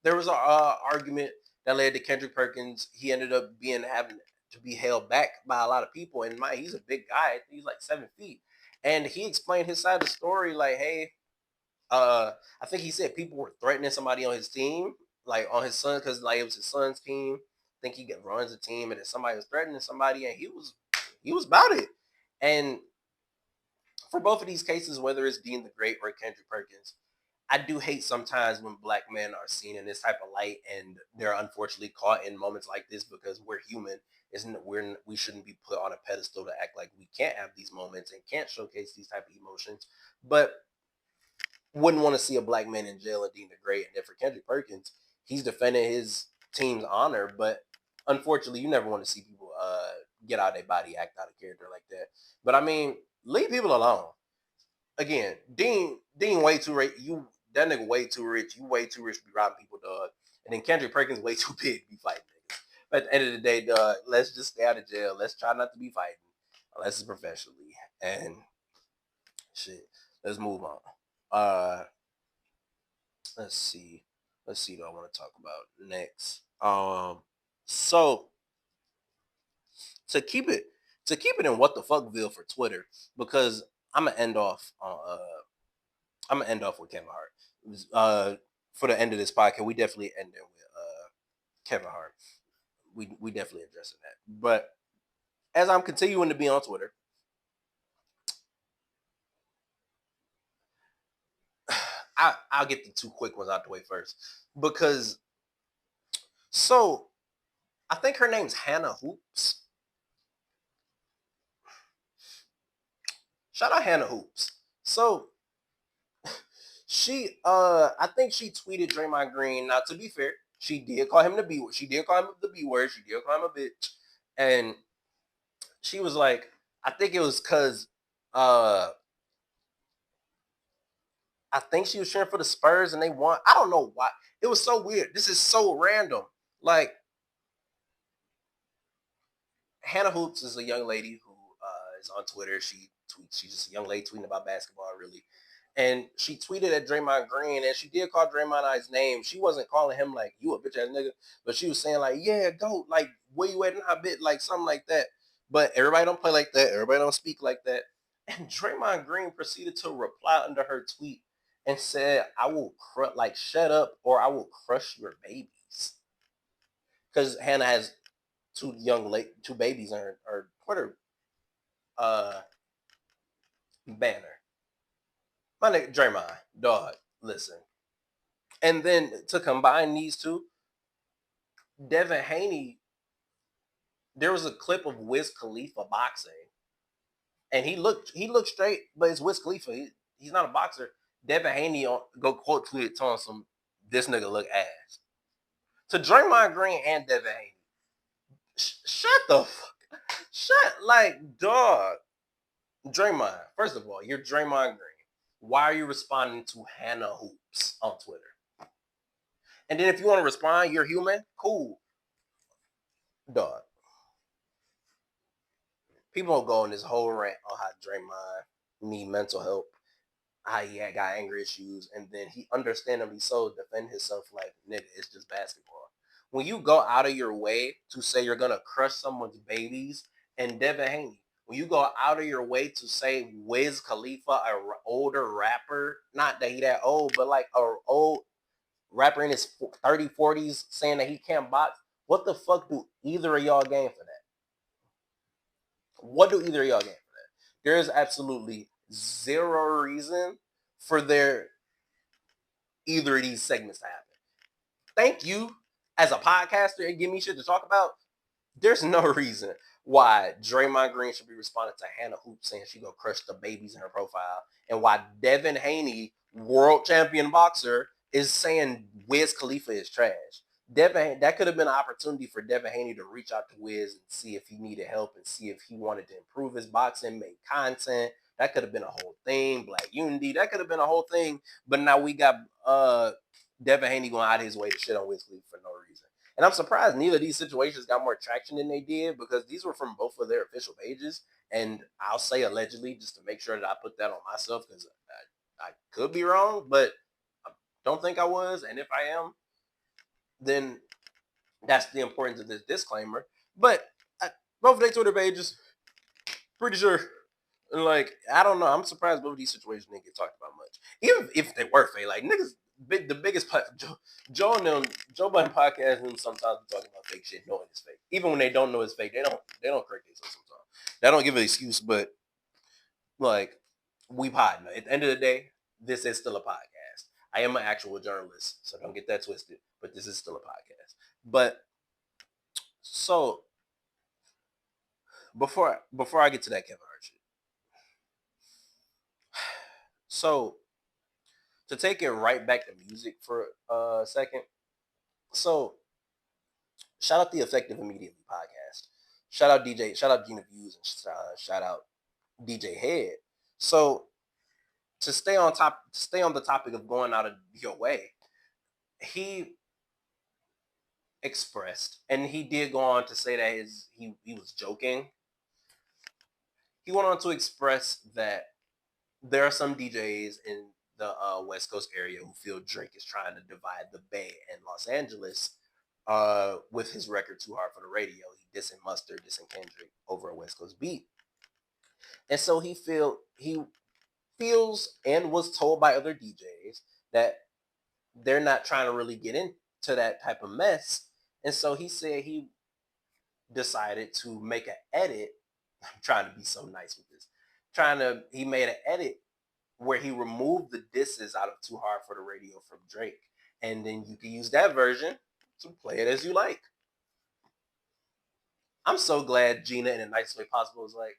there was an argument that led to Kendrick Perkins. He ended up being having to be held back by a lot of people, and he's a big guy. He's like 7 feet, and he explained his side of the story. Like, hey, I think he said people were threatening somebody on his team, like on his son, because like it was his son's team. I think he runs a team, and then somebody was threatening somebody, and he was about it. And for both of these cases, whether it's Dean the Great or Kendrick Perkins, I do hate sometimes when black men are seen in this type of light and they're unfortunately caught in moments like this because we're human. Isn't it? We shouldn't be put on a pedestal to act like we can't have these moments and can't showcase these type of emotions. But wouldn't want to see a black man in jail and Dean the Great. And then for Kendrick Perkins, he's defending his team's honor, but unfortunately, you never want to see people get out of their body, act out of character like that. But I mean, leave people alone. Again, Dean way too rich. You that nigga way too rich. You way too rich to be robbing people, dog. And then Kendrick Perkins way too big to be fighting niggas. But at the end of the day, dog, let's just stay out of jail. Let's try not to be fighting unless it's professionally. And shit, let's move on. Uh, let's see. Let's see what I want to talk about next. So to keep it in what the fuckville for Twitter, because I'm gonna end off on with Kevin Hart. For the end of this podcast, we definitely end it with Kevin Hart. We definitely addressing that. But as I'm continuing to be on Twitter, I'll get the two quick ones out the way first. Because so I think her name's Hannah Hoops. Shout out Hannah Hoops. So I think she tweeted Draymond Green. Now to be fair, she did call him the B word. She did call him the B word. She did call him a bitch. And she was like, I think it was because I think she was cheering for the Spurs and they won. I don't know why. It was so weird. This is so random. Like, Hannah Hoops is a young lady who is on Twitter. She tweets. She's just a young lady tweeting about basketball, really. And she tweeted at Draymond Green, and she did call Draymond out his name. She wasn't calling him like, you a bitch ass nigga, but she was saying like, yeah, go, like, where you at now, bit, like something like that. But everybody don't play like that. Everybody don't speak like that. And Draymond Green proceeded to reply under her tweet and said, "I will shut up or I will crush your babies." Because Hannah has two babies on her Twitter uh banner. My nigga Draymond, dog, listen. And then to combine these two, Devin Haney, there was a clip of Wiz Khalifa boxing, and he looked straight, but it's Wiz Khalifa. He's not a boxer. Devin Haney go quote tweet telling some this nigga look ass to Draymond Green and Devin Haney. Shut the fuck. Shut like dog. Draymond. First of all, you're Draymond Green. Why are you responding to Hannah Hoops on Twitter? And then if you want to respond, you're human. Cool, dog. People go on this whole rant on how Draymond need mental help, how he had got anger issues, and then he understandably so defend himself like, nigga, it's just basketball. When you go out of your way to say you're gonna crush someone's babies, and Devin Haney, when you go out of your way to say Wiz Khalifa, a older rapper, not that he that old, but like a old rapper in his 30s, 40s, saying that he can't box, what the fuck do either of y'all gain for that? What do either of y'all gain for that? There is absolutely zero reason for either of these segments to happen. Thank you as a podcaster and give me shit to talk about. There's no reason why Draymond Green should be responding to Hannah Hoop saying she gonna crush the babies in her profile, and why Devin Haney, world champion boxer, is saying Wiz Khalifa is trash. That could have been an opportunity for Devin Haney to reach out to Wiz and see if he needed help and see if he wanted to improve his boxing, make content. That could have been a whole thing. Black Unity. That could have been a whole thing. But now we got Devin Haney going out of his way to shit on Wiz Khalifa for no reason. And I'm surprised neither of these situations got more traction than they did, because these were from both of their official pages. And I'll say allegedly just to make sure that I put that on myself, because I could be wrong, but I don't think I was. And if I am, then that's the importance of this disclaimer. But both of their Twitter pages, pretty sure. Like, I don't know. I'm surprised both of these situations didn't get talked about much. Even if they were fake, like niggas, the biggest Joe and them, Joe Budden podcast and them sometimes be talking about fake shit, knowing it's fake. Even when they don't know it's fake, they don't correct themselves sometimes. They don't give an excuse, but like we pod. At the end of the day, this is still a podcast. I am an actual journalist, so don't get that twisted. But this is still a podcast. But so before I get to that Kevin Hart shit, so to take it right back to music for a second, so shout out the Effective Immediately podcast. Shout out Gina Views, and shout out DJ Head. So to stay on the topic of going out of your way, he expressed, and he did go on to say that he was joking. He went on to express that there are some DJs in the West Coast area who feel Drake is trying to divide the Bay and Los Angeles with his record Too Hard for the Radio. He dissing Mustard, dissing Kendrick over a West Coast beat. And so he feels and was told by other DJs that they're not trying to really get into that type of mess. And so he said he decided to make an edit. I'm trying to be so nice with this. He made an edit where he removed the disses out of Too Hard for the Radio from Drake. And then you can use that version to play it as you like. I'm so glad Gina, in the nicest way possible, was like,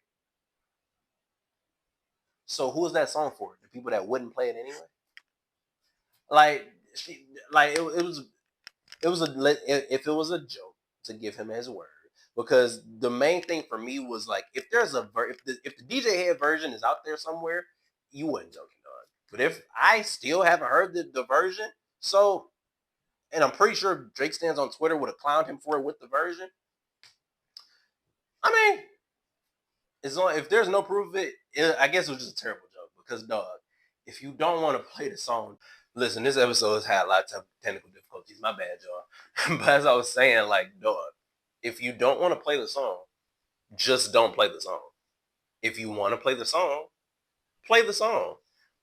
so who was that song for? The people that wouldn't play it anyway? Like, if it was a joke, to give him his word. Because the main thing for me was like, if there's if the DJ Head version is out there somewhere, you wasn't joking, dog. But if I still haven't heard the version, so, and I'm pretty sure Drake stands on Twitter would have clowned him for it with the version. I mean, if there's no proof of it, I guess it was just a terrible joke. Because, dog, if you don't want to play the song, listen, this episode has had a lot of technical difficulties. My bad, y'all. But as I was saying, like, dog, if you don't want to play the song, just don't play the song. If you want to play the song, play the song.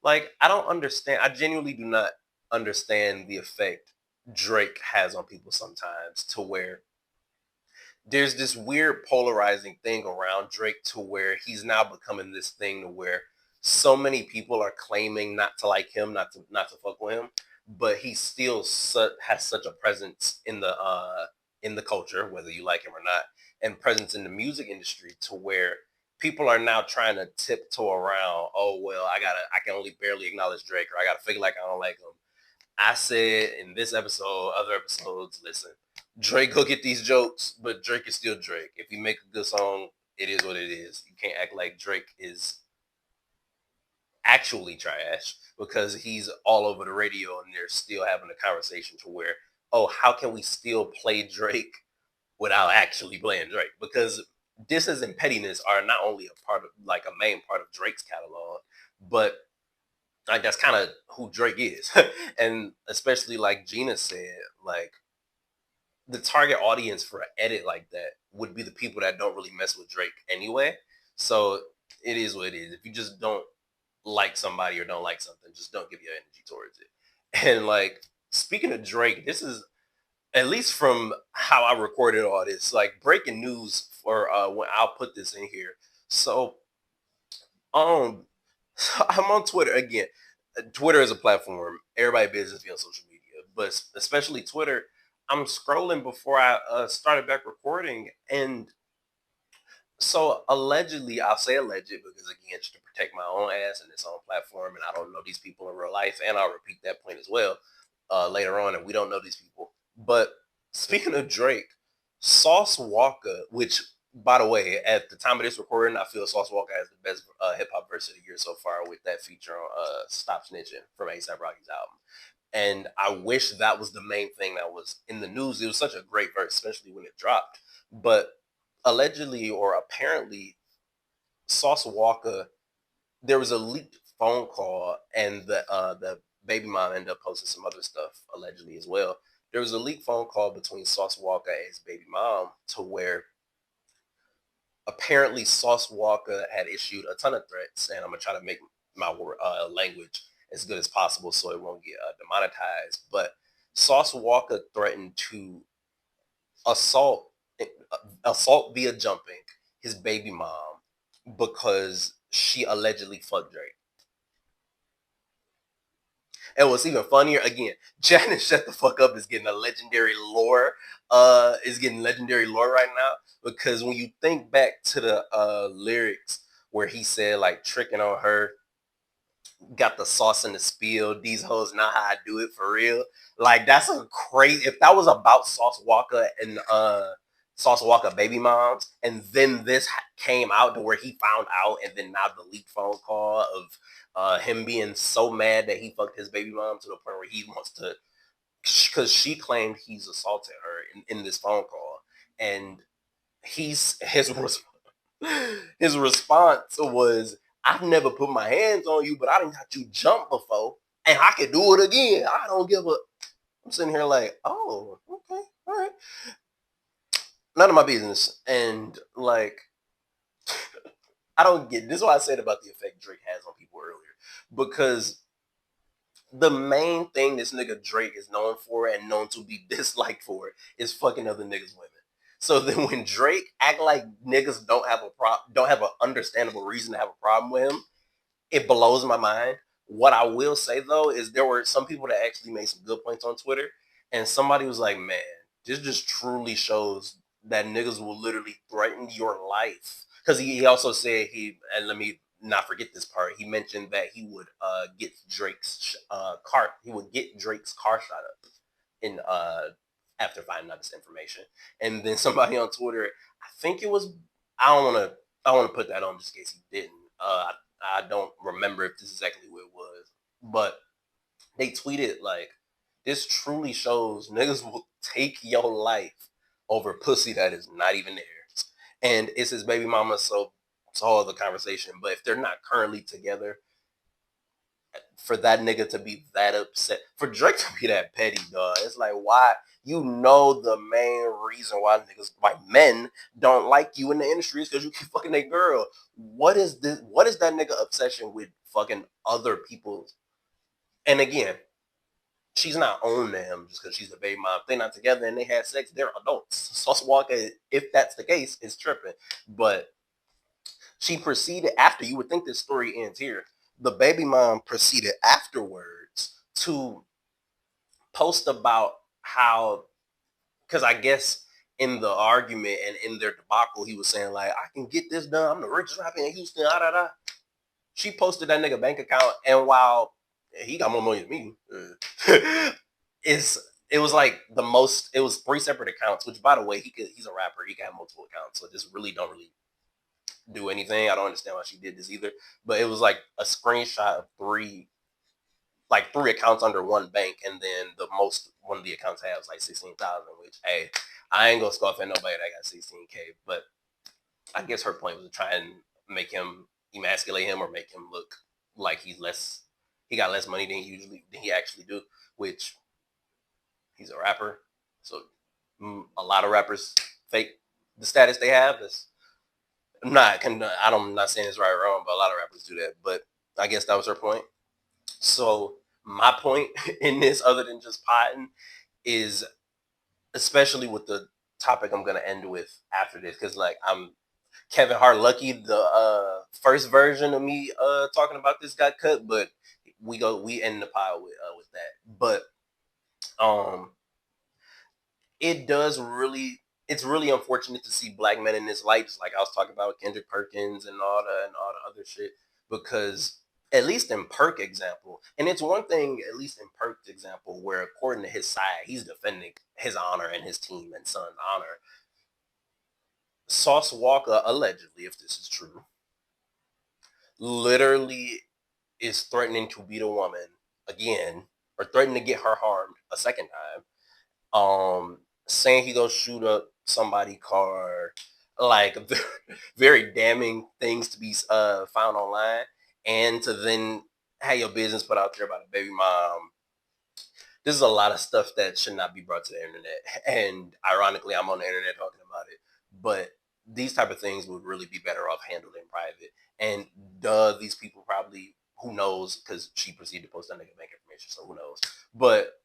Like, I don't understand. I genuinely do not understand the effect Drake has on people sometimes, to where there's this weird polarizing thing around Drake, to where he's now becoming this thing to where so many people are claiming not to like him, not to fuck with him, but he still has such a presence in the culture, whether you like him or not, and presence in the music industry, to where people are now trying to tiptoe around. Oh well, I can only barely acknowledge Drake, or I gotta feel like I don't like him. I said in this episode, other episodes, listen, Drake go get these jokes, but Drake is still Drake. If you make a good song, it is what it is. You can't act like Drake is actually trash because he's all over the radio and they're still having a conversation to where, oh, how can we still play Drake without actually playing Drake? Because disses and pettiness are not only a part of, like, a main part of Drake's catalog, but like that's kind of who Drake is. And especially like Gina said, like the target audience for an edit like that would be the people that don't really mess with Drake anyway. So it is what it is. If you just don't like somebody or don't like something, just don't give your energy towards it. And like, speaking of Drake, this is, at least from how I recorded all this, like breaking news for when I'll put this in here. So um I'm on Twitter again. Twitter is a platform. Everybody business be on social media, but especially Twitter. I'm scrolling before I started back recording, and so allegedly, I'll say alleged because again, just to protect my own ass and its own platform, and I don't know these people in real life, and I'll repeat that point as well later on, and we don't know these people. But speaking of Drake, Sauce Walka, which by the way, at the time of this recording, I feel Sauce Walka has the best hip hop verse of the year so far with that feature on "Stop Snitching" from A$AP Rocky's album. And I wish that was the main thing that was in the news. It was such a great verse, especially when it dropped. But allegedly or apparently, Sauce Walka, there was a leaked phone call, and the baby mom ended up posting some other stuff allegedly as well. There was a leaked phone call between Sauce Walka and his baby mom, to where apparently Sauce Walka had issued a ton of threats, and I'm gonna try to make my language as good as possible so it won't get demonetized. But Sauce Walka threatened to assault assault via jumping his baby mom because she allegedly fucked Drake. And what's even funnier, again, Janice Shut the Fuck Up is getting a legendary lore. Is getting legendary lore right now, because when you think back to the lyrics where he said like tricking on her, got the sauce in the spill, these hoes know how I do it for real. Like that's a crazy, if that was about Sauce Walka and Sauce Walka baby moms, and then this came out to where he found out, and then now the leaked phone call of him being so mad that he fucked his baby mom to the point where he wants to, because she claimed he's assaulted her in this phone call, and he's his response was, "I've never put my hands on you, but I didn't got you jump before, and I can do it again. I don't give a." I'm sitting here like, oh, okay, all right, none of my business. And like, I don't get this. Is what I said about the effect Drake has on people earlier, because the main thing this nigga Drake is known for and known to be disliked for is fucking other niggas' women. So then when Drake act like niggas don't have an understandable reason to have a problem with him, it blows my mind. What I will say though is there were some people that actually made some good points on Twitter, and somebody was like, "Man, this just truly shows that niggas will literally threaten your life." Because he also said and let me not forget this part. He mentioned that he would get Drake's car. He would get Drake's car shot up in after finding out this information. And then somebody on Twitter, I think it was, I don't want to put that on just in case he didn't. I don't remember if this is exactly what it was, but they tweeted like, "This truly shows niggas will take your life over pussy that is not even theirs." And it's his baby mama, so it's a whole other conversation. But if they're not currently together, for that nigga to be that upset, for Drake to be that petty, dog, it's like, why? You know the main reason why men don't like you in the industry is because you keep fucking that girl. What is this? What is that nigga obsession with fucking other people's? And again, she's not on them just because she's a baby mom. If they're not together and they had sex, they're adults. Sauce Walka, if that's the case, is tripping. But she proceeded after. You would think this story ends here. The baby mom proceeded afterwards to post about how, because I guess in the argument and in their debacle, he was saying like, I can get this done. I'm the richest rapper in Houston. Da, da, da. She posted that nigga bank account, and while he got more money than me, it was like the most. It was 3 separate accounts. Which, by the way, he's a rapper. He can have multiple accounts, so this really don't really do anything. I don't understand why she did this either. But it was like a screenshot of three accounts under one bank, and then the most one of the accounts has like 16,000. Which, hey, I ain't gonna scoff at nobody that got 16K. But I guess her point was to try and make him emasculate him or make him look like he got less money than he actually do. Which he's a rapper, so a lot of rappers fake the status they have. I'm not saying it's right or wrong, but a lot of rappers do that. But I guess that was her point. So my point in this, other than just potting, is especially with the topic I'm gonna end with after this, because like I'm Kevin Hart lucky the first version of me talking about this got cut, but we end the pile with that. But it's really unfortunate to see black men in this light, just like I was talking about Kendrick Perkins and all the other shit, because at least in Perk example, and it's one thing at least in Perk's example where according to his side, he's defending his honor and his team and son's honor. Sauce Walka, allegedly, if this is true, literally is threatening to beat a woman again, or threatening to get her harmed a second time. Saying he goes shoot up somebody's car, like very damning things to be found online, and to then have your business put out there about a baby mom. This is a lot of stuff that should not be brought to the internet, and ironically, I'm on the internet talking about it. But these type of things would really be better off handled in private. And these people probably, who knows, because she proceeded to post that nigga bank information, so who knows. But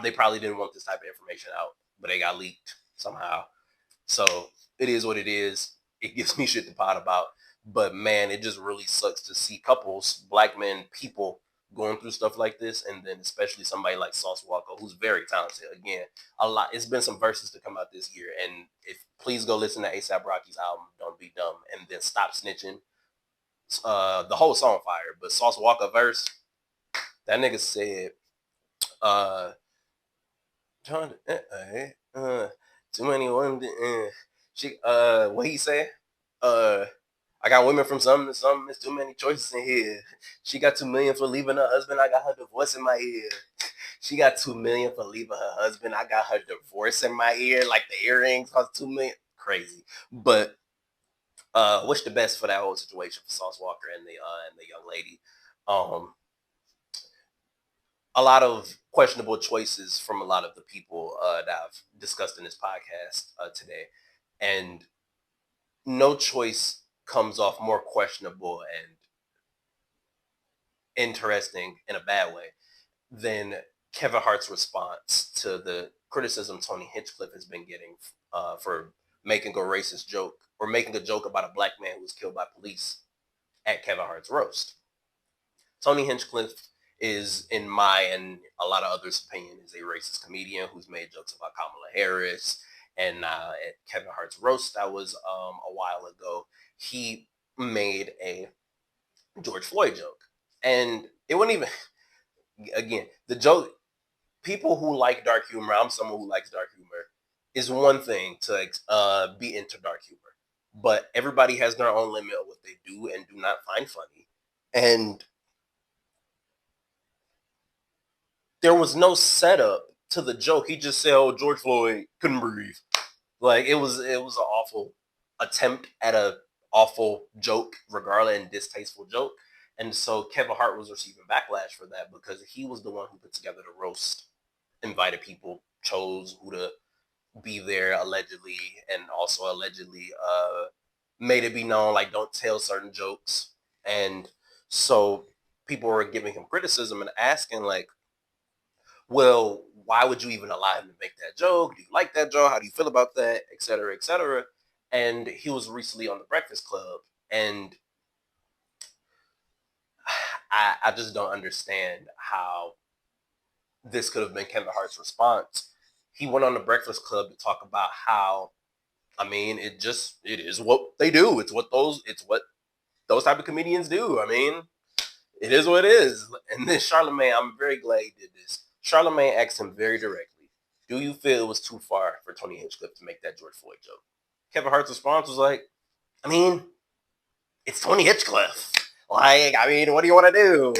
they probably didn't want this type of information out, but they got leaked somehow. So it is what it is. It gives me shit to pot about. But man, it just really sucks to see couples, black men, people going through stuff like this, and then especially somebody like Sauce Walka, who's very talented. Again, a lot. It's been some verses to come out this year, and if please go listen to ASAP Rocky's album, Don't Be Dumb, and then Stop Snitching. The whole song fire, but Sauce Walka verse, that nigga said, too many women. What he said? I got women from something to something. There's too many choices in here. She got 2 million for leaving her husband. I got her divorce in my ear. She got 2 million for leaving her husband. I got her divorce in my ear. Like the earrings cost 2 million. Crazy. But wish the best for that whole situation for Sauce Walka and the young lady. A lot of questionable choices from a lot of the people that I've discussed in this podcast today, and no choice comes off more questionable and interesting in a bad way than Kevin Hart's response to the criticism Tony Hinchcliffe has been getting for making a racist joke or making a joke about a black man who was killed by police at Kevin Hart's roast. Tony Hinchcliffe is, in my and a lot of others' opinion, is a racist comedian who's made jokes about Kamala Harris. And at Kevin Hart's roast, that was a while ago, he made a George Floyd joke. And it wasn't even, again, the joke, people who like dark humor, I'm someone who likes dark humor, is one thing to be into dark humor. But everybody has their own limit of what they do and do not find funny. And there was no setup to the joke. He just said, "Oh, George Floyd couldn't breathe." Like it was an awful attempt at a awful joke, regardless, and distasteful joke. And so Kevin Hart was receiving backlash for that because he was the one who put together the roast, invited people, chose who to be there allegedly, and also allegedly made it be known like don't tell certain jokes. And so people were giving him criticism and asking like, well, why would you even allow him to make that joke? Do you like that joke? How do you feel about that? Et cetera, et cetera. And he was recently on the Breakfast Club, and I just don't understand how this could have been Kevin Hart's response. He went on the Breakfast Club to talk about how, I mean, it is what they do. It's what those type of comedians do. I mean, it is what it is. And then Charlemagne, I'm very glad he did this. Charlemagne asked him very directly, do you feel it was too far for Tony Hinchcliffe to make that George Floyd joke? Kevin Hart's response was like, I mean, it's Tony Hinchcliffe. Like, I mean, what do you want to do?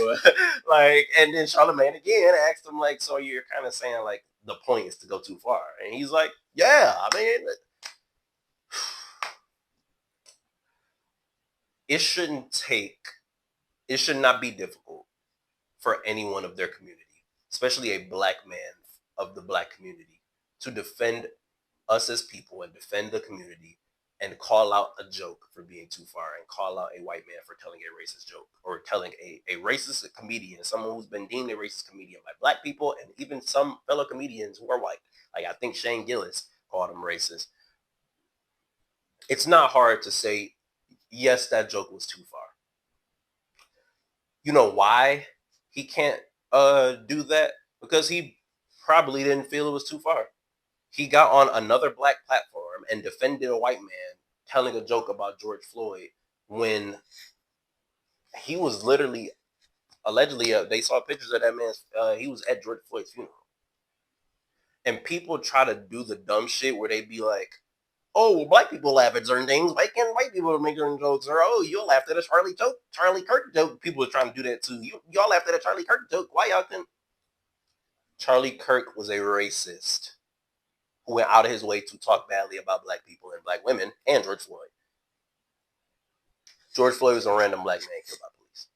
Like, and then Charlemagne again asked him, like, so you're kind of saying, like, the point is to go too far. And he's like, yeah, I mean, it should not be difficult for anyone of their community, especially a black man of the black community, to defend us as people and defend the community and call out a joke for being too far and call out a white man for telling a racist joke or telling a racist comedian, someone who's been deemed a racist comedian by black people and even some fellow comedians who are white. Like, I think Shane Gillis called him racist. It's not hard to say, yes, that joke was too far. You know why he can't do that? Because he probably didn't feel it was too far. He got on another black platform and defended a white man telling a joke about George Floyd when he was literally, allegedly, they saw pictures of that man. He was at George Floyd's funeral. And people try to do the dumb shit where they be like, oh, well, black people laugh at certain things. Why can't white people make certain jokes? Or, oh, you laughed at a Charlie Kirk joke. People are trying to do that too. Y'all laughed at a Charlie Kirk joke. Why y'all couldn't? Charlie Kirk was a racist who went out of his way to talk badly about black people and black women and George Floyd. George Floyd was a random black man killed by police.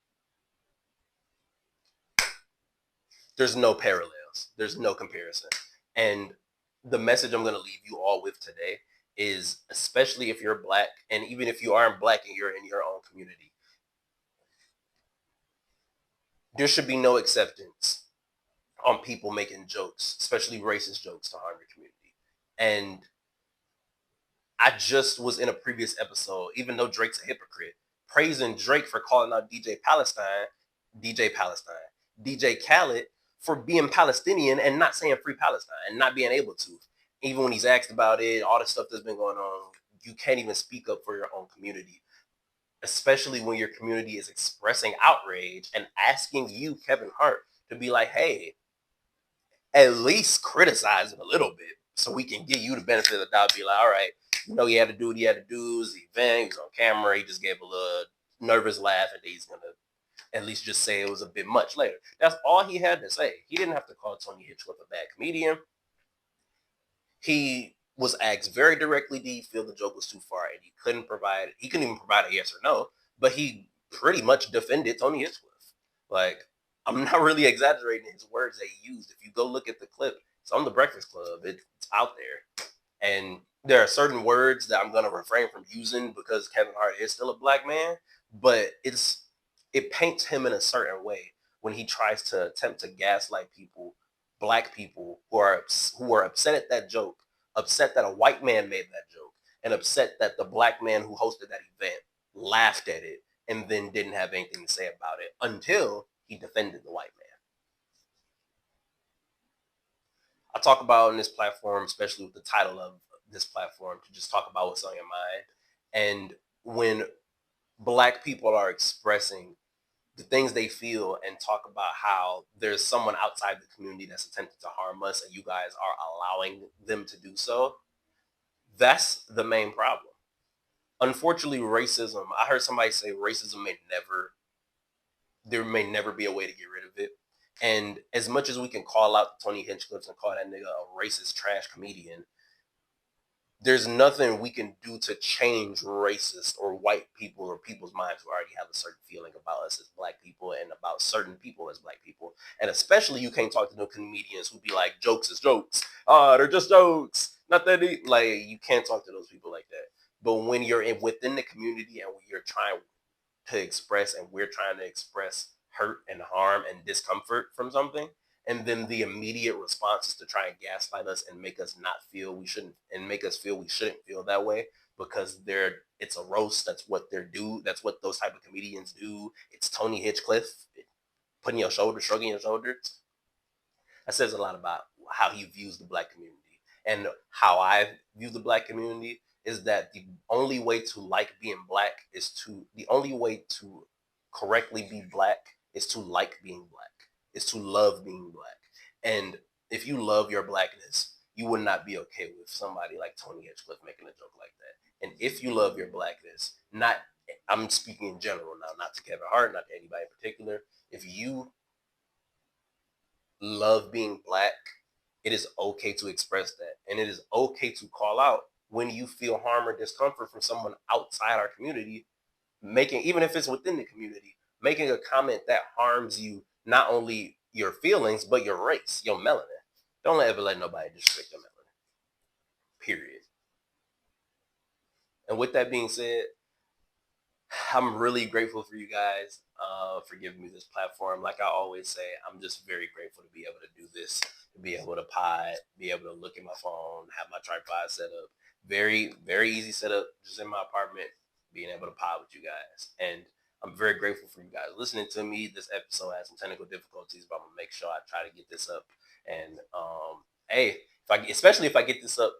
There's no parallels. There's no comparison. And the message I'm going to leave you all with today is, especially if you're black, and even if you aren't black and you're in your own community, there should be no acceptance on people making jokes, especially racist jokes, to harm your community. And I just was in a previous episode, even though Drake's a hypocrite, praising Drake for calling out DJ Khaled for being Palestinian and not saying free Palestine and not being able to. Even when he's asked about it, all the stuff that's been going on, you can't even speak up for your own community, especially when your community is expressing outrage and asking you, Kevin Hart, to be like, hey, at least criticize it a little bit so we can give you the benefit of the doubt. Be like, all right, you know, he had to do what he had to do. It was the event. He was on camera. He just gave a little nervous laugh, and he's going to at least just say it was a bit much later. That's all he had to say. He didn't have to call Tony Hinchcliffe a bad comedian. He was asked very directly, did he feel the joke was too far? And he couldn't even provide a yes or no, but he pretty much defended Tony Hinchcliffe. Like, I'm not really exaggerating his words that he used. If you go look at the clip, it's on the Breakfast Club. It's out there. And there are certain words that I'm going to refrain from using because Kevin Hart is still a black man, but it paints him in a certain way when he tries to attempt to gaslight people, black people who are upset at that joke, upset that a white man made that joke, and upset that the black man who hosted that event laughed at it and then didn't have anything to say about it until he defended the white man. I talk about on this platform, especially with the title of this platform, to just talk about what's on your mind. And when black people are expressing the things they feel and talk about how there's someone outside the community that's attempting to harm us and you guys are allowing them to do so, that's the main problem. Unfortunately, racism, I heard somebody say racism there may never be a way to get rid of it. And as much as we can call out Tony Hinchcliffe and call that nigga a racist trash comedian, there's nothing we can do to change racist or white people or people's minds who already have a certain feeling about us as black people and about certain people as black people. And especially you can't talk to no comedians who be like, jokes is jokes. They're just jokes. Not that deep. Like, you can't talk to those people like that. But when you're within the community and when you're trying to express and we're trying to express hurt and harm and discomfort from something, and then the immediate response is to try and gaslight us and make us not feel we shouldn't, and make us feel we shouldn't feel that way because it's a roast. That's what they're do. That's what those type of comedians do. It's Tony Hitchcliffe putting your shoulders, shrugging your shoulders. That says a lot about how he views the black community. And how I view the black community is that the only way to like being black is to, the only way to correctly be black is to like being black, is to love being black. And if you love your blackness, you would not be okay with somebody like Tony Hitchcliffe making a joke like that. And if you love your blackness, not, I'm speaking in general now, not to Kevin Hart, not to anybody in particular. If you love being black, it is okay to express that. And it is okay to call out when you feel harm or discomfort from someone outside our community, making, even if it's within the community, making a comment that harms you, not only your feelings, but your race, your melanin. Don't ever let nobody disrespect your melanin. Period. And with that being said, I'm really grateful for you guys for giving me this platform. Like I always say, I'm just very grateful to be able to do this, to be able to pod, be able to look at my phone, have my tripod set up. Very, very easy setup, just in my apartment, being able to pod with you guys. And I'm very grateful for you guys listening to me. This episode has some technical difficulties, but I'm gonna make sure I try to get this up. And hey, especially if I get this up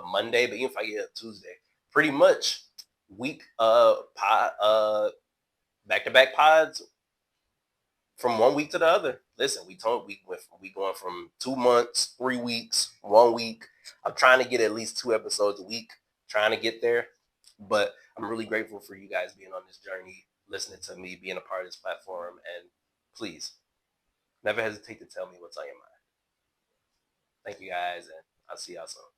Monday, but even if I get it up Tuesday, pretty much week back to back pods from one week to the other. Listen, we going from 2 months, 3 weeks, 1 week. I'm trying to get at least 2 episodes a week, trying to get there. But I'm really grateful for you guys being on this journey, listening to me, being a part of this platform, and please never hesitate to tell me what's on your mind. Thank you guys, and I'll see y'all soon.